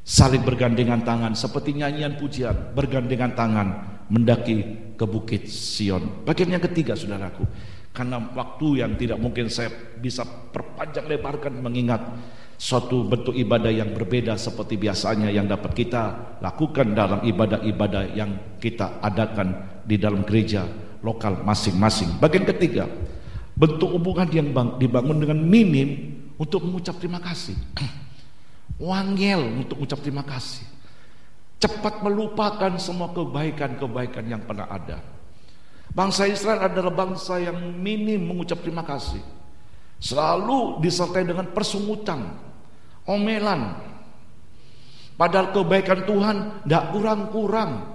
Saling bergandengan tangan seperti nyanyian pujian, bergandengan tangan mendaki ke bukit Sion. Bagian yang ketiga, saudaraku, karena waktu yang tidak mungkin saya bisa perpanjang lebarkan, mengingat suatu bentuk ibadah yang berbeda seperti biasanya yang dapat kita lakukan dalam ibadah-ibadah yang kita adakan di dalam gereja lokal masing-masing. Bagian ketiga, bentuk hubungan yang dibangun dengan minim untuk mengucap terima kasih. Wangel untuk mengucap terima kasih. Cepat melupakan semua kebaikan-kebaikan yang pernah ada. Bangsa Israel adalah bangsa yang minim mengucap terima kasih. Selalu disertai dengan persungutan, omelan. Padahal kebaikan Tuhan tidak kurang-kurang.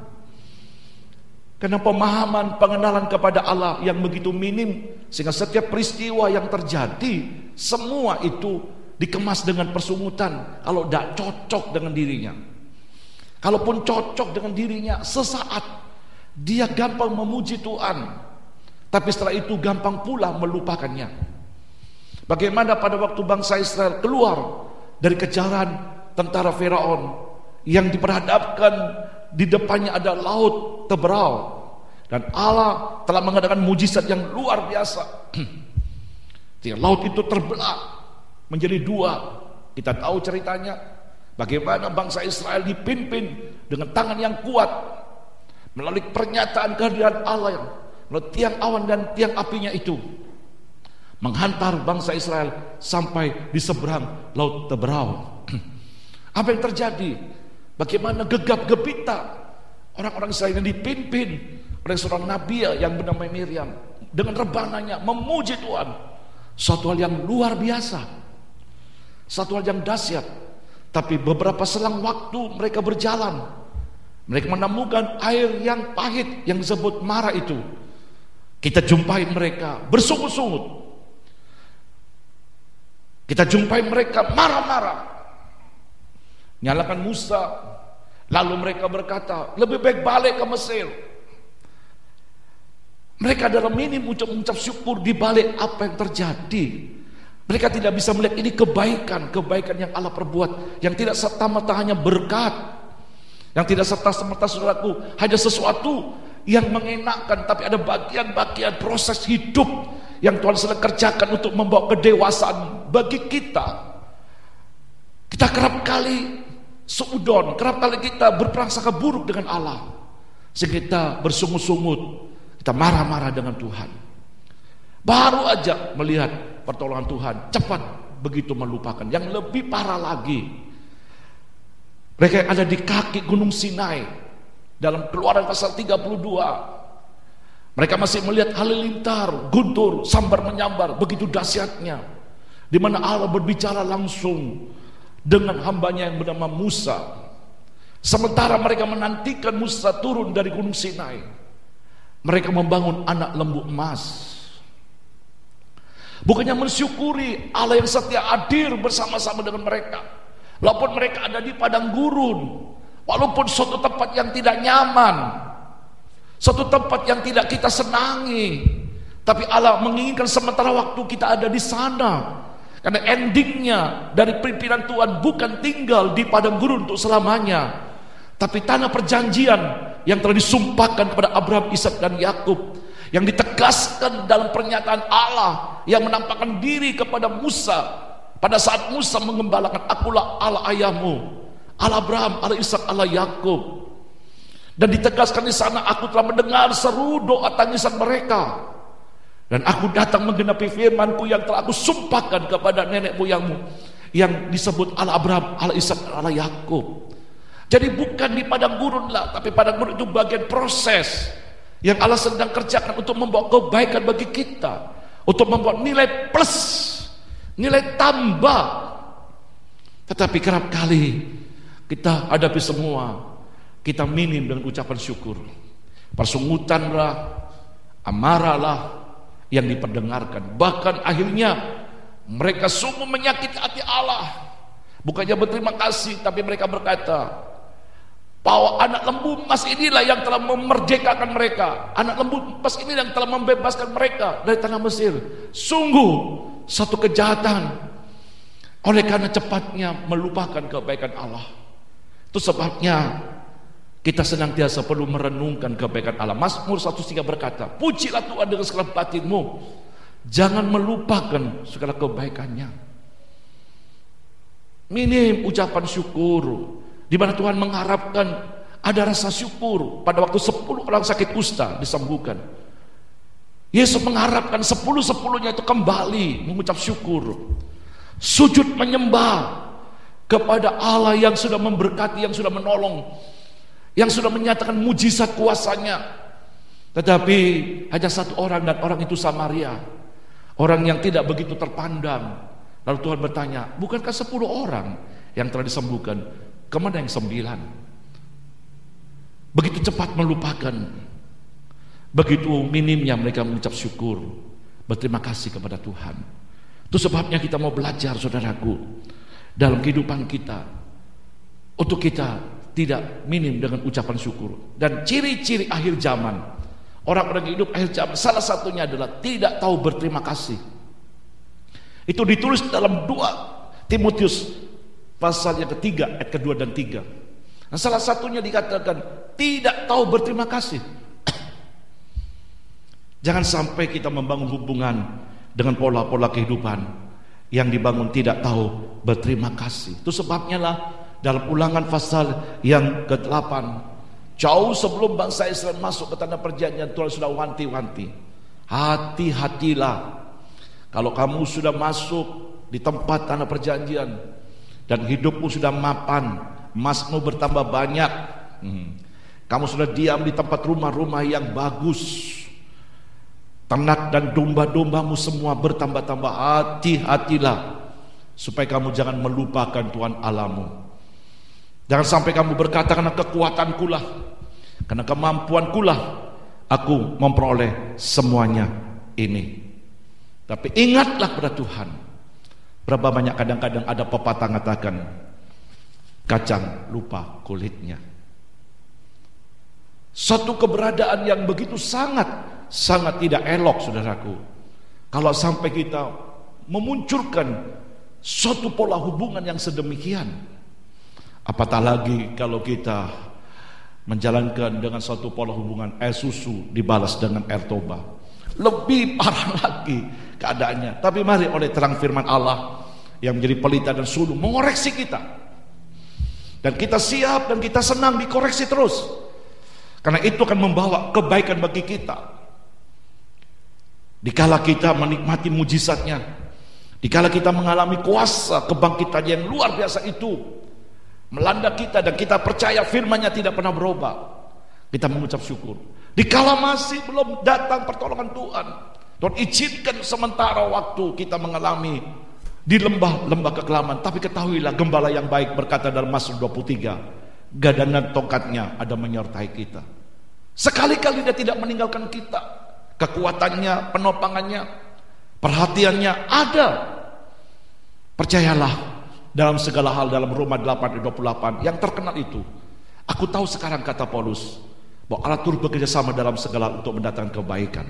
Karena pemahaman, pengenalan kepada Allah yang begitu minim, sehingga setiap peristiwa yang terjadi, semua itu dikemas dengan persungutan. Kalau tidak cocok dengan dirinya, kalaupun cocok dengan dirinya, sesaat dia gampang memuji Tuhan, tapi setelah itu gampang pula melupakannya. Bagaimana pada waktu bangsa Israel keluar dari kejaran tentara Firaun, yang diperhadapkan di depannya ada laut teberau, dan Allah telah mengadakan mujizat yang luar biasa. Laut itu terbelah menjadi dua. Kita tahu ceritanya, bagaimana bangsa Israel dipimpin dengan tangan yang kuat melalui pernyataan kehadiran Allah yang melalui tiang awan dan tiang apinya itu menghantar bangsa Israel sampai di seberang laut teberau. Apa yang terjadi? Bagaimana gegap gempita orang-orang Israel yang dipimpin oleh seorang nabi yang bernama Miriam dengan rebananya memuji Tuhan. Suatu hal yang luar biasa, satu hal yang dahsyat. Tapi beberapa selang waktu mereka berjalan, mereka menemukan air yang pahit yang disebut Mara itu. Kita jumpai mereka bersungut-sungut. Kita jumpai mereka marah-marah, nyalakan Musa. Lalu mereka berkata, lebih baik balik ke Mesir. Mereka dalam minim mengucap syukur di balik apa yang terjadi. Mereka tidak bisa melihat ini kebaikan yang Allah perbuat, yang tidak serta-merta hanya berkat, yang tidak serta-merta, saudaraku, hanya sesuatu yang mengenakkan, tapi ada bagian-bagian proses hidup yang Tuhan sedang kerjakan untuk membawa kedewasaan bagi kita. Kita kerap kali seudon, kerap kali kita berprasangka buruk dengan Allah, sehingga kita bersungut-sungut, kita marah-marah dengan Tuhan. Baru aja melihat pertolongan Tuhan, cepat begitu melupakan. Yang lebih parah lagi, mereka yang ada di kaki Gunung Sinai, dalam Keluaran pasal 32, mereka masih melihat halilintar, guntur, sambar menyambar, begitu dahsyatnya, di mana Allah berbicara langsung dengan hambanya yang bernama Musa. Sementara mereka menantikan Musa turun dari Gunung Sinai, mereka membangun anak lembu emas. Bukannya mensyukuri Allah yang setia hadir bersama-sama dengan mereka, walaupun mereka ada di padang gurun, walaupun suatu tempat yang tidak nyaman, suatu tempat yang tidak kita senangi, tapi Allah menginginkan sementara waktu kita ada di sana. Karena endingnya dari pimpinan Tuhan bukan tinggal di padang gurun untuk selamanya, tapi tanah perjanjian yang telah disumpahkan kepada Abraham, Ishak dan Yakub, yang ditegaskan dalam pernyataan Allah yang menampakkan diri kepada Musa pada saat Musa mengembalakan, akulah Allah ayahmu, Allah Abraham, Allah Ishak, Allah Yakub. Dan ditegaskan di sana, aku telah mendengar seru doa tangisan mereka. Dan aku datang menggenapi firmanku yang telah aku sumpahkan kepada nenek moyangmu, yang disebut Allah Abraham, Allah Ishak, Allah Yakub. Jadi bukan di padang gurun lah, tapi padang gurun itu bagian proses yang Allah sedang kerjakan untuk membawa kebaikan bagi kita, untuk membuat nilai plus, nilai tambah. Tetapi kerap kali kita hadapi semua, kita minim dengan ucapan syukur. Persungutanlah, amarahlah yang diperdengarkan. Bahkan akhirnya mereka sungguh menyakiti hati Allah. Bukannya berterima kasih, tapi mereka berkata bahwa anak lembu emas inilah yang telah memerdekakan mereka. Anak lembu emas ini yang telah membebaskan mereka dari tanah Mesir. Sungguh satu kejahatan oleh karena cepatnya melupakan kebaikan Allah. Itu sebabnya kita senantiasa perlu merenungkan kebaikan Allah. Mazmur 103 berkata, pujilah Tuhan dengan segala batinmu, jangan melupakan segala kebaikannya. Minim ucapan syukur, di mana Tuhan mengharapkan ada rasa syukur. Pada waktu 10 orang sakit kusta disembuhkan, Yesus mengharapkan 10-10-nya itu kembali mengucap syukur, sujud menyembah kepada Allah yang sudah memberkati, yang sudah menolong, yang sudah menyatakan mujizat kuasanya. Tetapi hanya satu orang, dan orang itu Samaria, orang yang tidak begitu terpandang. Lalu Tuhan bertanya, bukankah 10 orang yang telah disembuhkan? Kemana yang 9? Begitu cepat melupakan, begitu minimnya mereka mengucap syukur, berterima kasih kepada Tuhan. Itu sebabnya kita mau belajar, saudaraku, dalam kehidupan kita, untuk kita tidak minim dengan ucapan syukur. Dan ciri-ciri akhir zaman, orang-orang yang hidup akhir zaman, salah satunya adalah tidak tahu berterima kasih. Itu ditulis dalam 2 Timotius pasal yang ketiga, ayat kedua dan 3. Nah, salah satunya dikatakan tidak tahu berterima kasih. Jangan sampai kita membangun hubungan dengan pola-pola kehidupan yang dibangun tidak tahu berterima kasih. Itu sebabnya lah dalam Ulangan pasal yang ke-8, jauh sebelum bangsa Israel masuk ke tanah perjanjian, Tuhan sudah wanti-wanti, hati-hatilah kalau kamu sudah masuk di tempat tanah perjanjian dan hidupmu sudah mapan, emasmu bertambah banyak, kamu sudah diam di tempat rumah-rumah yang bagus, ternak dan domba-dombamu semua bertambah-tambah, hati-hatilah supaya kamu jangan melupakan Tuhan Allahmu. Jangan sampai kamu berkata, karena kekuatankulah, karena kemampuankulah aku memperoleh semuanya ini. Tapi ingatlah pada Tuhan. Berapa banyak kadang-kadang ada pepatah mengatakan, kacang lupa kulitnya. Satu keberadaan yang begitu sangat tidak elok, saudaraku, kalau sampai kita memunculkan suatu pola hubungan yang sedemikian. Apatah lagi kalau kita menjalankan dengan suatu pola hubungan air susu dibalas dengan air toba. Lebih parah lagi keadaannya. Tapi mari oleh terang firman Allah yang menjadi pelita dan suluh mengoreksi kita, dan kita siap dan kita senang dikoreksi terus, karena itu akan membawa kebaikan bagi kita. Dikala kita menikmati mujizatnya, dikala kita mengalami kuasa kebangkitan yang luar biasa itu melanda kita, dan kita percaya firman-Nya tidak pernah berubah, kita mengucap syukur. Dikala masih belum datang pertolongan Tuhan, Tuhan izinkan sementara waktu kita mengalami di lembah-lembah kekelaman, tapi ketahuilah gembala yang baik berkata dalam Mazmur 23, gadangan tongkatnya ada menyertai kita. Sekali-kali Dia tidak meninggalkan kita. Kekuatannya, penopangannya, perhatiannya ada. Percayalah dalam segala hal, dalam Roma 8:28 yang terkenal itu. Aku tahu sekarang, kata Paulus, bahwa Allah turut bekerja sama dalam segala untuk mendatangkan kebaikan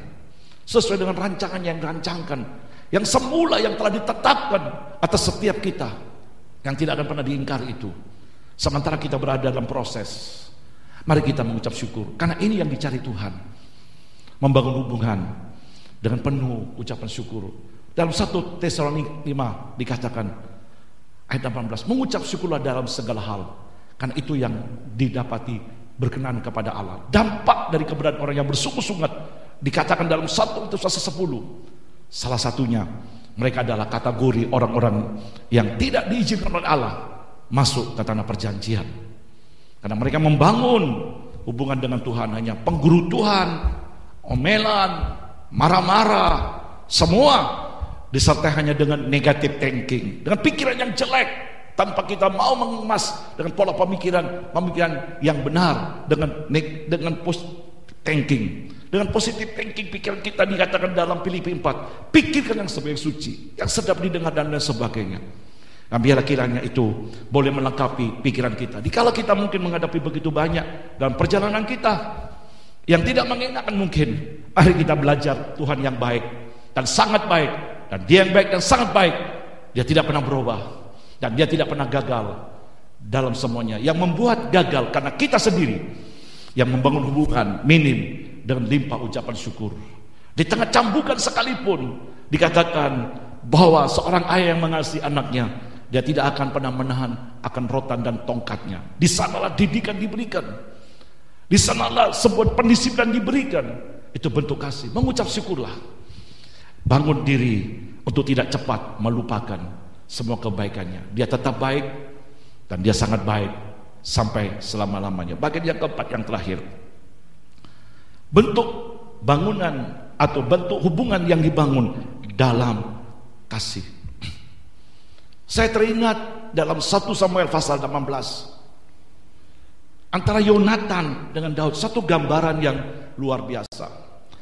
sesuai dengan rancangan yang dirancangkan, yang semula yang telah ditetapkan atas setiap kita, yang tidak akan pernah diingkari itu. Sementara kita berada dalam proses, mari kita mengucap syukur, karena ini yang dicari Tuhan. Membangun hubungan dengan penuh ucapan syukur. Dalam 1 Tesalonika 5 dikatakan ayat 18, mengucap syukurlah dalam segala hal, karena itu yang didapati berkenan kepada Allah. Dampak dari keberadaan orang yang bersungguh-sungguh dikatakan dalam 1 Tesalonika 10. Salah satunya mereka adalah kategori orang-orang yang tidak diizinkan oleh Allah masuk ke tanah perjanjian. Karena mereka membangun hubungan dengan Tuhan hanya penggerutuhan, omelan, marah-marah, semua disertai hanya dengan negative thinking, dengan pikiran yang jelek, tanpa kita mau mengemas dengan pola pemikiran yang benar, dengan positive thinking. Dengan positive thinking, pikiran kita dikatakan dalam Filipi 4, pikirkan yang sebaik suci, yang sedap didengar dan lain sebagainya. Nah, biarlah kiranya itu boleh melengkapi pikiran kita. Dikala kita mungkin menghadapi begitu banyak dalam perjalanan kita yang tidak mengenakan mungkin, mari kita belajar Tuhan yang baik dan sangat baik, dan Dia yang baik dan sangat baik. Dia tidak pernah berubah dan Dia tidak pernah gagal dalam semuanya. Yang membuat gagal karena kita sendiri yang membangun hubungan minim dengan limpah ucapan syukur. Di tengah cambukan sekalipun dikatakan bahwa seorang ayah yang mengasihi anaknya, dia tidak akan pernah menahan akan rotan dan tongkatnya. Di sanalah didikan diberikan, di sanalah sebuah pendisiplinan diberikan. Itu bentuk kasih. Mengucap syukurlah, bangun diri untuk tidak cepat melupakan semua kebaikannya. Dia tetap baik dan Dia sangat baik sampai selama-lamanya. Bagian yang keempat, yang terakhir, bentuk bangunan atau bentuk hubungan yang dibangun dalam kasih. Saya teringat dalam 1 Samuel pasal 18 antara Yonatan dengan Daud, satu gambaran yang luar biasa.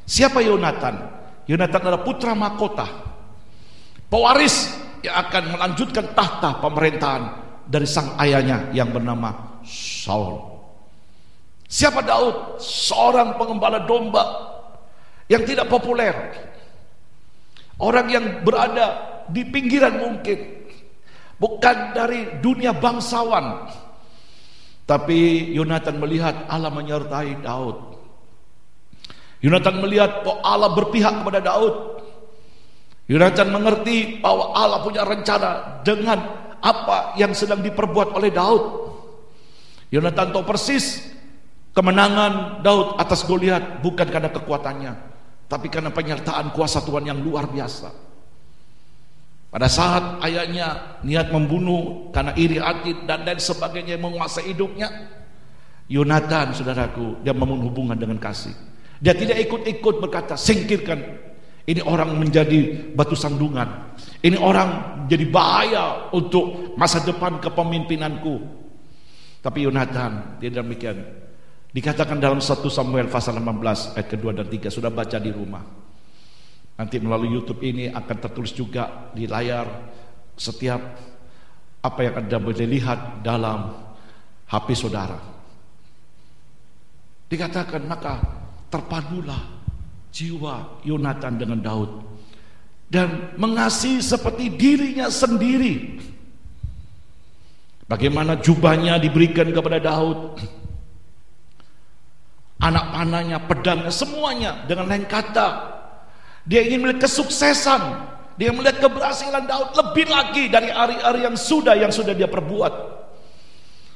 Siapa Yonatan? Yonatan adalah putra mahkota, pewaris yang akan melanjutkan tahta pemerintahan dari sang ayahnya yang bernama Saul. Siapa Daud? Seorang pengembala domba yang tidak populer, orang yang berada di pinggiran mungkin, bukan dari dunia bangsawan. Tapi Yonatan melihat Allah menyertai Daud. Yonatan melihat bahwa Allah berpihak kepada Daud. Yonatan mengerti bahwa Allah punya rencana dengan apa yang sedang diperbuat oleh Daud. Yonatan tahu persis kemenangan Daud atas Goliat bukan karena kekuatannya, tapi karena penyertaan kuasa Tuhan yang luar biasa. Pada saat ayahnya niat membunuh karena iri hati dan lain sebagainya yang menguasai hidupnya, Yonatan, saudaraku, dia membangun hubungan dengan kasih. Dia tidak ikut-ikut berkata, singkirkan, ini orang menjadi batu sandungan, ini orang jadi bahaya untuk masa depan kepemimpinanku. Tapi Yonatan, dia demikian. Dikatakan dalam 1 Samuel pasal 18 ayat kedua dan 3, sudah baca di rumah. Nanti melalui YouTube ini akan tertulis juga di layar setiap apa yang Anda boleh lihat dalam HP saudara. Dikatakan maka terpadulah jiwa Yonatan dengan Daud dan mengasihi seperti dirinya sendiri. Bagaimana jubahnya diberikan kepada Daud, anak panahnya, pedangnya, semuanya. Dengan lain kata, dia ingin melihat kesuksesan, dia melihat keberhasilan Daud lebih lagi dari hari-hari yang sudah dia perbuat.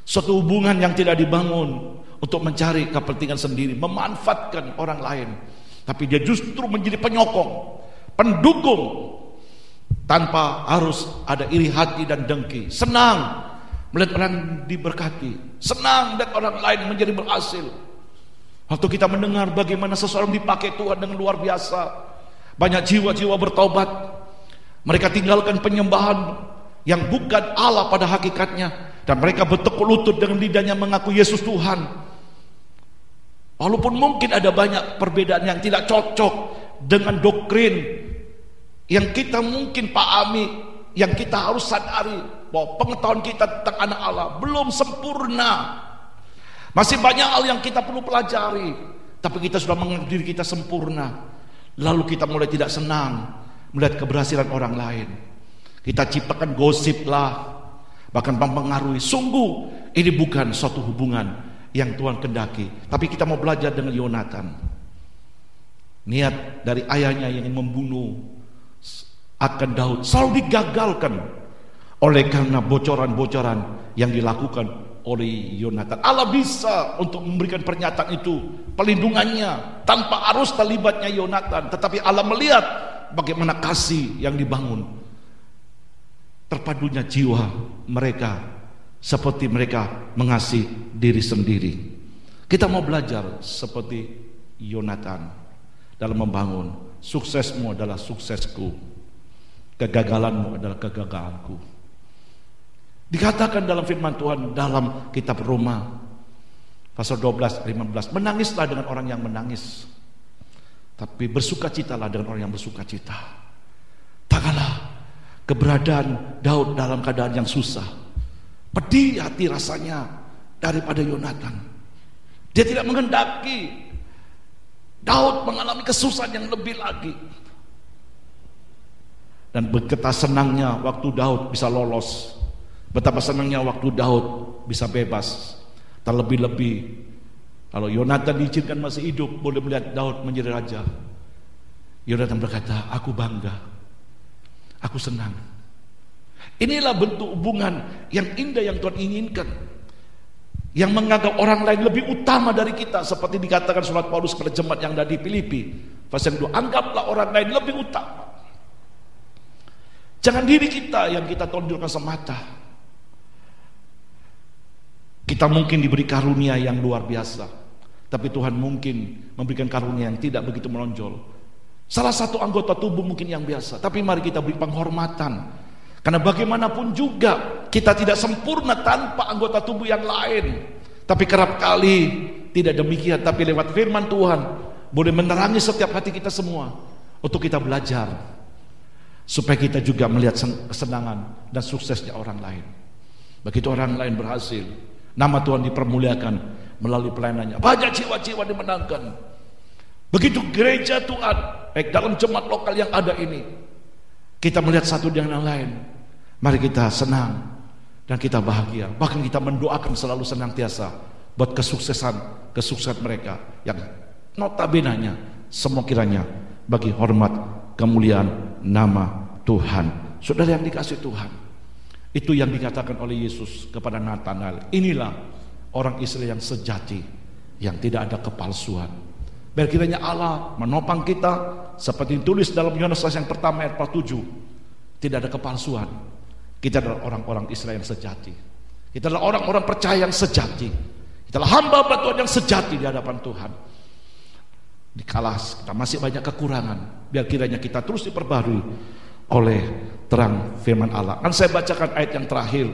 Suatu hubungan yang tidak dibangun untuk mencari kepentingan sendiri, memanfaatkan orang lain, tapi dia justru menjadi penyokong, pendukung, tanpa harus ada iri hati dan dengki. Senang melihat orang diberkati, senang melihat orang lain menjadi berhasil. Waktu kita mendengar bagaimana seseorang dipakai Tuhan dengan luar biasa, banyak jiwa-jiwa bertobat, mereka tinggalkan penyembahan yang bukan Allah pada hakikatnya, dan mereka bertekuk lutut dengan lidahnya mengaku Yesus Tuhan. Walaupun mungkin ada banyak perbedaan yang tidak cocok dengan doktrin yang kita mungkin pahami, yang kita harus sadari bahwa pengetahuan kita tentang anak Allah belum sempurna. Masih banyak hal yang kita perlu pelajari, tapi kita sudah menganggap diri kita sempurna. Lalu kita mulai tidak senang melihat keberhasilan orang lain. Kita ciptakan gosip lah, bahkan mempengaruhi. Sungguh ini bukan suatu hubungan yang Tuhan kendaki. Tapi kita mau belajar dengan Yonatan. Niat dari ayahnya yang ingin membunuh akan Daud selalu digagalkan oleh karena bocoran-bocoran yang dilakukan oleh Yonatan. Allah bisa untuk memberikan pernyataan itu, pelindungannya tanpa harus terlibatnya Yonatan, tetapi Allah melihat bagaimana kasih yang dibangun, terpadunya jiwa mereka seperti mereka mengasihi diri sendiri. Kita mau belajar seperti Yonatan dalam membangun. Suksesmu adalah suksesku, kegagalanmu adalah kegagalanku. Dikatakan dalam firman Tuhan dalam kitab Roma pasal 12:15, menangislah dengan orang yang menangis, tapi bersukacitalah dengan orang yang bersukacita. Takkanlah keberadaan Daud dalam keadaan yang susah, pedih hati rasanya daripada Yonatan. Dia tidak menghendaki Daud mengalami kesusahan yang lebih lagi. Dan betapa senangnya waktu Daud bisa lolos, betapa senangnya waktu Daud bisa bebas. Terlebih-lebih kalau Yonatan diizinkan masih hidup, boleh melihat Daud menjadi raja. Yonatan berkata, aku bangga, aku senang. Inilah bentuk hubungan yang indah yang Tuhan inginkan, yang menganggap orang lain lebih utama dari kita, seperti dikatakan surat Paulus kepada jemaat yang ada di Filipi pasal 2, anggaplah orang lain lebih utama. Jangan diri kita yang kita tonjolkan semata. Kita mungkin diberi karunia yang luar biasa, tapi Tuhan mungkin memberikan karunia yang tidak begitu menonjol. Salah satu anggota tubuh mungkin yang biasa, tapi mari kita beri penghormatan. Karena bagaimanapun juga kita tidak sempurna tanpa anggota tubuh yang lain. Tapi kerap kali tidak demikian, tapi lewat firman Tuhan boleh menerangi setiap hati kita semua untuk kita belajar, supaya kita juga melihat kesenangan dan suksesnya orang lain. Begitu orang lain berhasil, nama Tuhan dipermuliakan melalui pelayanannya, banyak jiwa-jiwa dimenangkan. Begitu gereja Tuhan, baik dalam jemaat lokal yang ada ini, kita melihat satu dengan yang lain, mari kita senang dan kita bahagia. Bahkan kita mendoakan selalu senantiasa buat kesuksesan mereka yang notabenanya semua kiranya bagi hormat kemuliaan nama Tuhan. Saudara yang dikasihi Tuhan, itu yang dikatakan oleh Yesus kepada Natanael. Inilah orang Israel yang sejati, yang tidak ada kepalsuan. Biar kiranya Allah menopang kita seperti ditulis dalam Yohanes yang pertama ayat 47. Tidak ada kepalsuan. Kita adalah orang-orang Israel yang sejati. Kita adalah orang-orang percaya yang sejati. Kita adalah hamba Tuhan yang sejati di hadapan Tuhan. Dikala kita masih banyak kekurangan, biar kiranya kita terus diperbarui oleh terang firman Allah. Kan saya bacakan ayat yang terakhir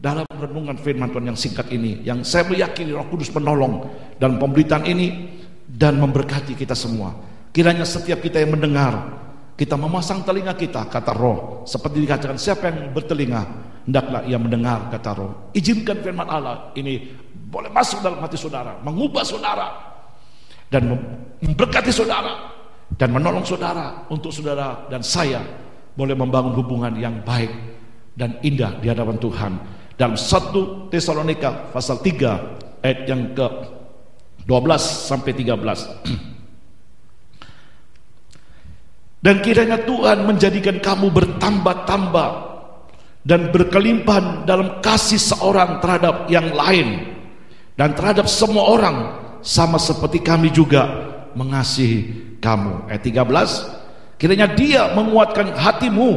dalam renungan firman Tuhan yang singkat ini, yang saya meyakini Roh Kudus menolong dalam pemberitaan ini dan memberkati kita semua. Kiranya setiap kita yang mendengar, kita memasang telinga kita, kata Roh, seperti dikatakan siapa yang bertelinga hendaklah ia mendengar, kata Roh. Izinkan firman Allah ini boleh masuk dalam hati saudara, mengubah saudara dan memberkati saudara dan menolong saudara untuk saudara dan saya boleh membangun hubungan yang baik dan indah di hadapan Tuhan. Dalam 1 Tesalonika pasal 3 ayat yang ke 12 sampai 13. Dan kiranya Tuhan menjadikan kamu bertambah-tambah dan berkelimpahan dalam kasih seorang terhadap yang lain dan terhadap semua orang, sama seperti kami juga mengasihi kamu. Ayat 13, kiranya Dia menguatkan hatimu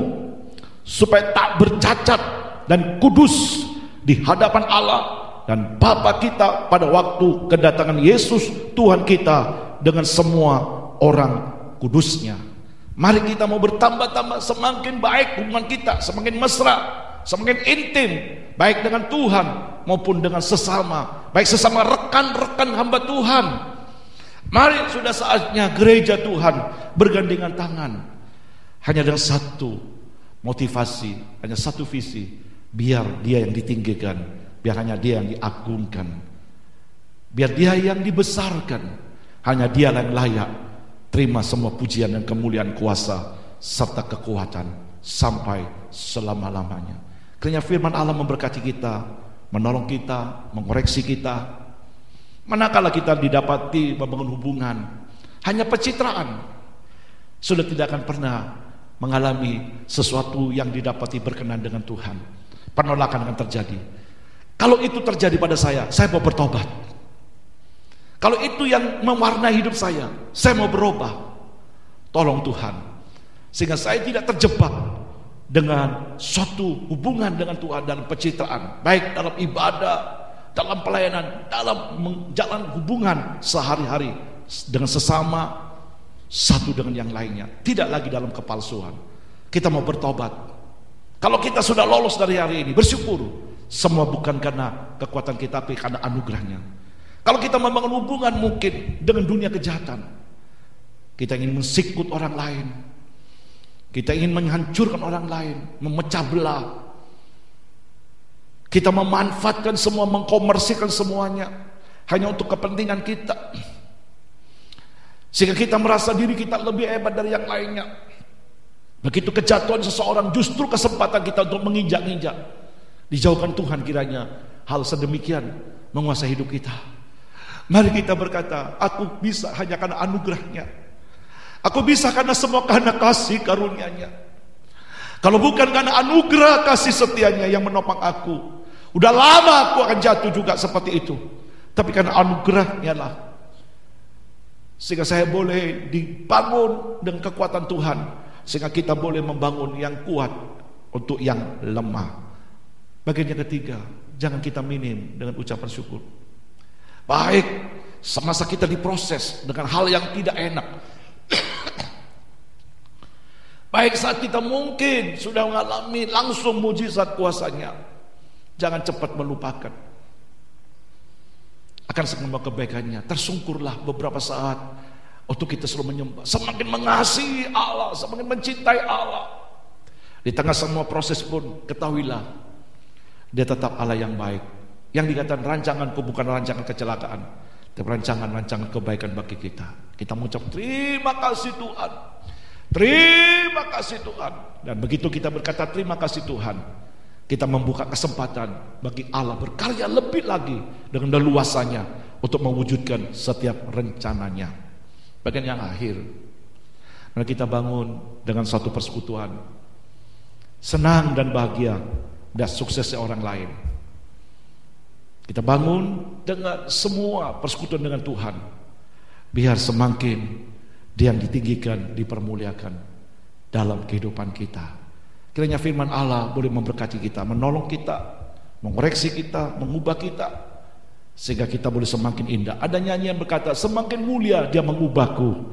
supaya tak bercacat dan kudus di hadapan Allah dan Bapa kita pada waktu kedatangan Yesus Tuhan kita dengan semua orang kudusnya. Mari kita mau bertambah-tambah, semakin baik hubungan kita, semakin mesra, semakin intim, baik dengan Tuhan maupun dengan sesama, baik sesama rekan-rekan hamba Tuhan. Mari sudah saatnya gereja Tuhan bergandengan tangan, hanya dengan satu motivasi, hanya satu visi, biar Dia yang ditinggikan, biar hanya Dia yang diagungkan, biar Dia yang dibesarkan, hanya Dia yang layak terima semua pujian dan kemuliaan, kuasa serta kekuatan sampai selama-lamanya. Kiranya firman Allah memberkati kita, menolong kita, mengoreksi kita. Manakala kita didapati membangun hubungan hanya pencitraan, sudah tidak akan pernah mengalami sesuatu yang didapati berkenan dengan Tuhan. Penolakan akan terjadi. Kalau itu terjadi pada saya mau bertobat. Kalau itu yang mewarnai hidup saya mau berubah. Tolong Tuhan, sehingga saya tidak terjebak dengan suatu hubungan dengan Tuhan dalam pencitraan, baik dalam ibadah, dalam pelayanan, dalam menjalani hubungan sehari-hari dengan sesama, satu dengan yang lainnya, tidak lagi dalam kepalsuan. Kita mau bertobat. Kalau kita sudah lolos dari hari ini, bersyukur. Semua bukan karena kekuatan kita, tapi karena anugerahnya. Kalau kita membangun hubungan mungkin dengan dunia kejahatan, kita ingin mensikut orang lain, kita ingin menghancurkan orang lain, memecah belah, kita memanfaatkan semua, mengkomersikan semuanya hanya untuk kepentingan kita, sehingga kita merasa diri kita lebih hebat dari yang lainnya. Begitu kejatuhan seseorang, justru kesempatan kita untuk menginjak-injak. Dijauhkan Tuhan kiranya hal sedemikian menguasai hidup kita. Mari kita berkata, aku bisa hanya karena anugerahnya. Aku bisa karena semua karena kasih karunia-Nya. Kalau bukan karena anugerah kasih setianya yang menopang aku, udah lama aku akan jatuh juga seperti itu. Tapi karena anugerahnya lah, sehingga saya boleh dibangun dengan kekuatan Tuhan, sehingga kita boleh membangun yang kuat untuk yang lemah. Bagian yang ketiga, jangan kita minim dengan ucapan syukur. Baik semasa kita diproses dengan hal yang tidak enak, baik saat kita mungkin sudah mengalami langsung mujizat kuasanya, jangan cepat melupakan akan semua kebaikannya. Tersungkurlah beberapa saat untuk kita selalu menyembah, semakin mengasihi Allah, semakin mencintai Allah. Di tengah semua proses pun ketahuilah, Dia tetap Allah yang baik. Yang dikatakan rancanganku bukan rancangan kecelakaan, tapi rancangan kebaikan bagi kita. Kita mengucap terima kasih Tuhan, terima kasih Tuhan. Dan begitu kita berkata terima kasih Tuhan, kita membuka kesempatan bagi Allah berkarya lebih lagi dengan leluasanya untuk mewujudkan setiap rencananya. Bagian yang akhir, mari kita bangun dengan satu persekutuan, senang dan bahagia dan suksesnya orang lain. Kita bangun dengan semua persekutuan dengan Tuhan, biar semakin Dia yang ditinggikan, dipermuliakan dalam kehidupan kita. Kiranya firman Allah boleh memberkati kita, menolong kita, mengoreksi kita, mengubah kita, sehingga kita boleh semakin indah. Ada nyanyian berkata, semakin mulia Dia mengubahku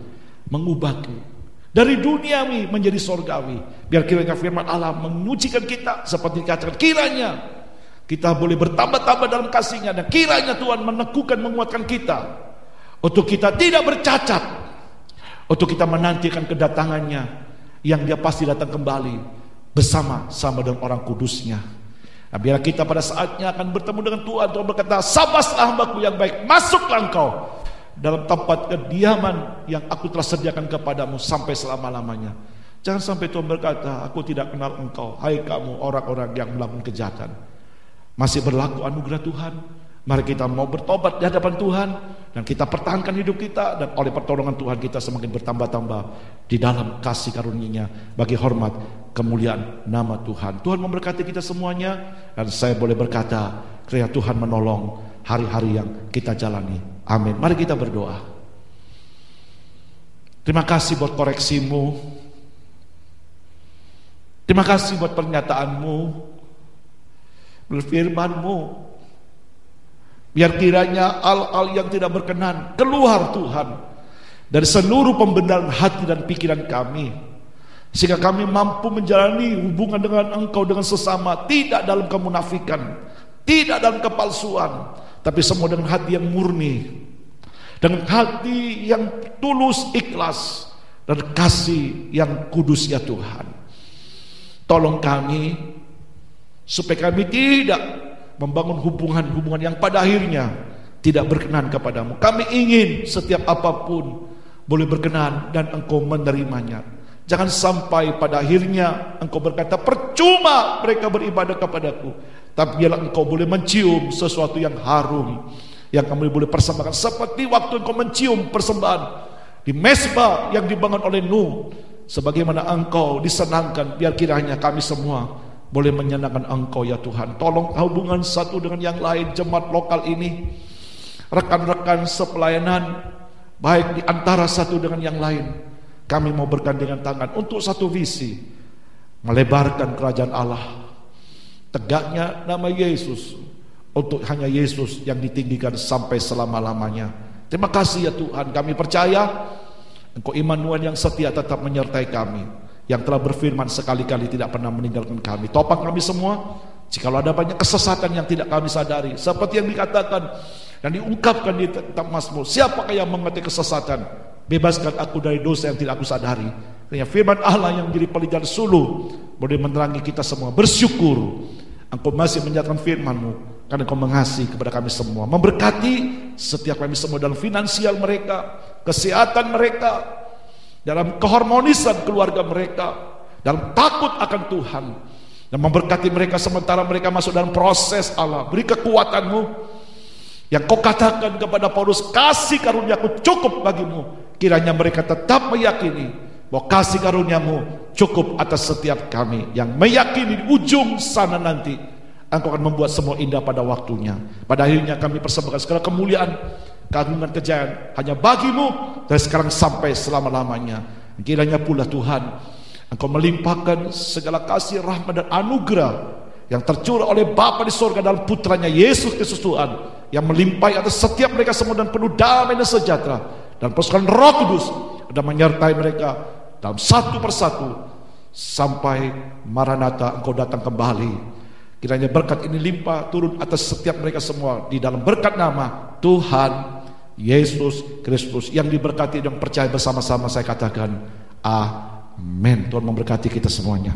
dari duniawi menjadi sorgawi. Biar kiranya firman Allah menyucikan kita, seperti dikatakan, kiranya kita boleh bertambah-tambah dalam kasih-Nya, dan kiranya Tuhan meneguhkan, menguatkan kita untuk kita tidak bercacat, untuk kita menantikan kedatangannya yang Dia pasti datang kembali bersama-sama dengan orang kudus-Nya. Nah, biar kita pada saatnya akan bertemu dengan Tuhan, Tuhan berkata, sabaslah hambaku yang baik, masuklah engkau dalam tempat kediaman yang aku telah sediakan kepadamu sampai selama-lamanya. Jangan sampai Tuhan berkata, aku tidak kenal engkau, hai kamu orang-orang yang melakukan kejahatan. Masih berlaku anugerah Tuhan. Mari kita mau bertobat di hadapan Tuhan, dan kita pertahankan hidup kita, dan oleh pertolongan Tuhan kita semakin bertambah-tambah di dalam kasih karunia-Nya bagi hormat kemuliaan nama Tuhan. Tuhan memberkati kita semuanya, dan saya boleh berkata, kiranya Tuhan menolong hari-hari yang kita jalani. Amin. Mari kita berdoa. Terima kasih buat koreksimu, terima kasih buat pernyataanmu, berfirman-Mu. Biar kiranya hal-hal yang tidak berkenan keluar Tuhan dari seluruh pembenaran hati dan pikiran kami, sehingga kami mampu menjalani hubungan dengan Engkau dengan sesama, tidak dalam kemunafikan, tidak dalam kepalsuan, tapi semua dengan hati yang murni, dengan hati yang tulus, ikhlas, dan kasih yang kudus ya Tuhan. Tolong kami supaya kami tidak membangun hubungan-hubungan yang pada akhirnya tidak berkenan kepadamu. Kami ingin setiap apapun boleh berkenan dan Engkau menerimanya. Jangan sampai pada akhirnya Engkau berkata, percuma mereka beribadah kepadaku. Tapi biarlah Engkau boleh mencium sesuatu yang harum, yang kami boleh persembahkan, seperti waktu Engkau mencium persembahan di mezbah yang dibangun oleh Nuh, sebagaimana Engkau disenangkan, biar kiranya kami semua boleh menyenangkan Engkau ya Tuhan. Tolong hubungan satu dengan yang lain, jemaat lokal ini, rekan-rekan sepelayanan, baik di antara satu dengan yang lain. Kami mau bergandengan tangan untuk satu visi, melebarkan kerajaan Allah, tegaknya nama Yesus, untuk hanya Yesus yang ditinggikan sampai selama-lamanya. Terima kasih ya Tuhan, kami percaya Engkau Immanuel yang setia tetap menyertai kami, yang telah berfirman sekali-kali tidak pernah meninggalkan kami. Topang kami semua, jikalau ada banyak kesesatan yang tidak kami sadari, seperti yang dikatakan dan diungkapkan di kitab Mazmur, siapakah yang mengerti kesesatan? Bebaskan aku dari dosa yang tidak aku sadari. Karena firman Allah yang menjadi pelita suluh boleh menerangi kita semua. Bersyukur Engkau masih menyatakan firman-Mu, karena Engkau mengasihi kepada kami semua, memberkati setiap kami semua dalam finansial mereka, kesehatan mereka, dalam keharmonisan keluarga mereka, dalam takut akan Tuhan, dan memberkati mereka sementara mereka masuk dalam proses Allah. Beri kekuatan-Mu yang Kau katakan kepada Paulus, kasih karuniaku cukup bagimu. Kiranya mereka tetap meyakini bahwa kasih karuniamu cukup atas setiap kami, yang meyakini di ujung sana nanti Engkau akan membuat semua indah pada waktunya. Pada akhirnya kami persembahkan segala kemuliaan, keagungan, kejayaan hanya bagi-Mu dari sekarang sampai selama-lamanya. Kiranya pula Tuhan Engkau melimpahkan segala kasih, rahmat dan anugerah yang tercurah oleh Bapa di surga dalam putranya Yesus Kristus Tuhan, yang melimpahi atas setiap mereka semua dan penuh damai dan sejahtera, dan pasukan Roh Kudus dan menyertai mereka dalam satu persatu sampai Maranatha Engkau datang kembali. Kiranya berkat ini limpah turun atas setiap mereka semua di dalam berkat nama Tuhan Yesus Kristus yang diberkati dan percaya bersama-sama. Saya katakan amin. Tuhan memberkati kita semuanya.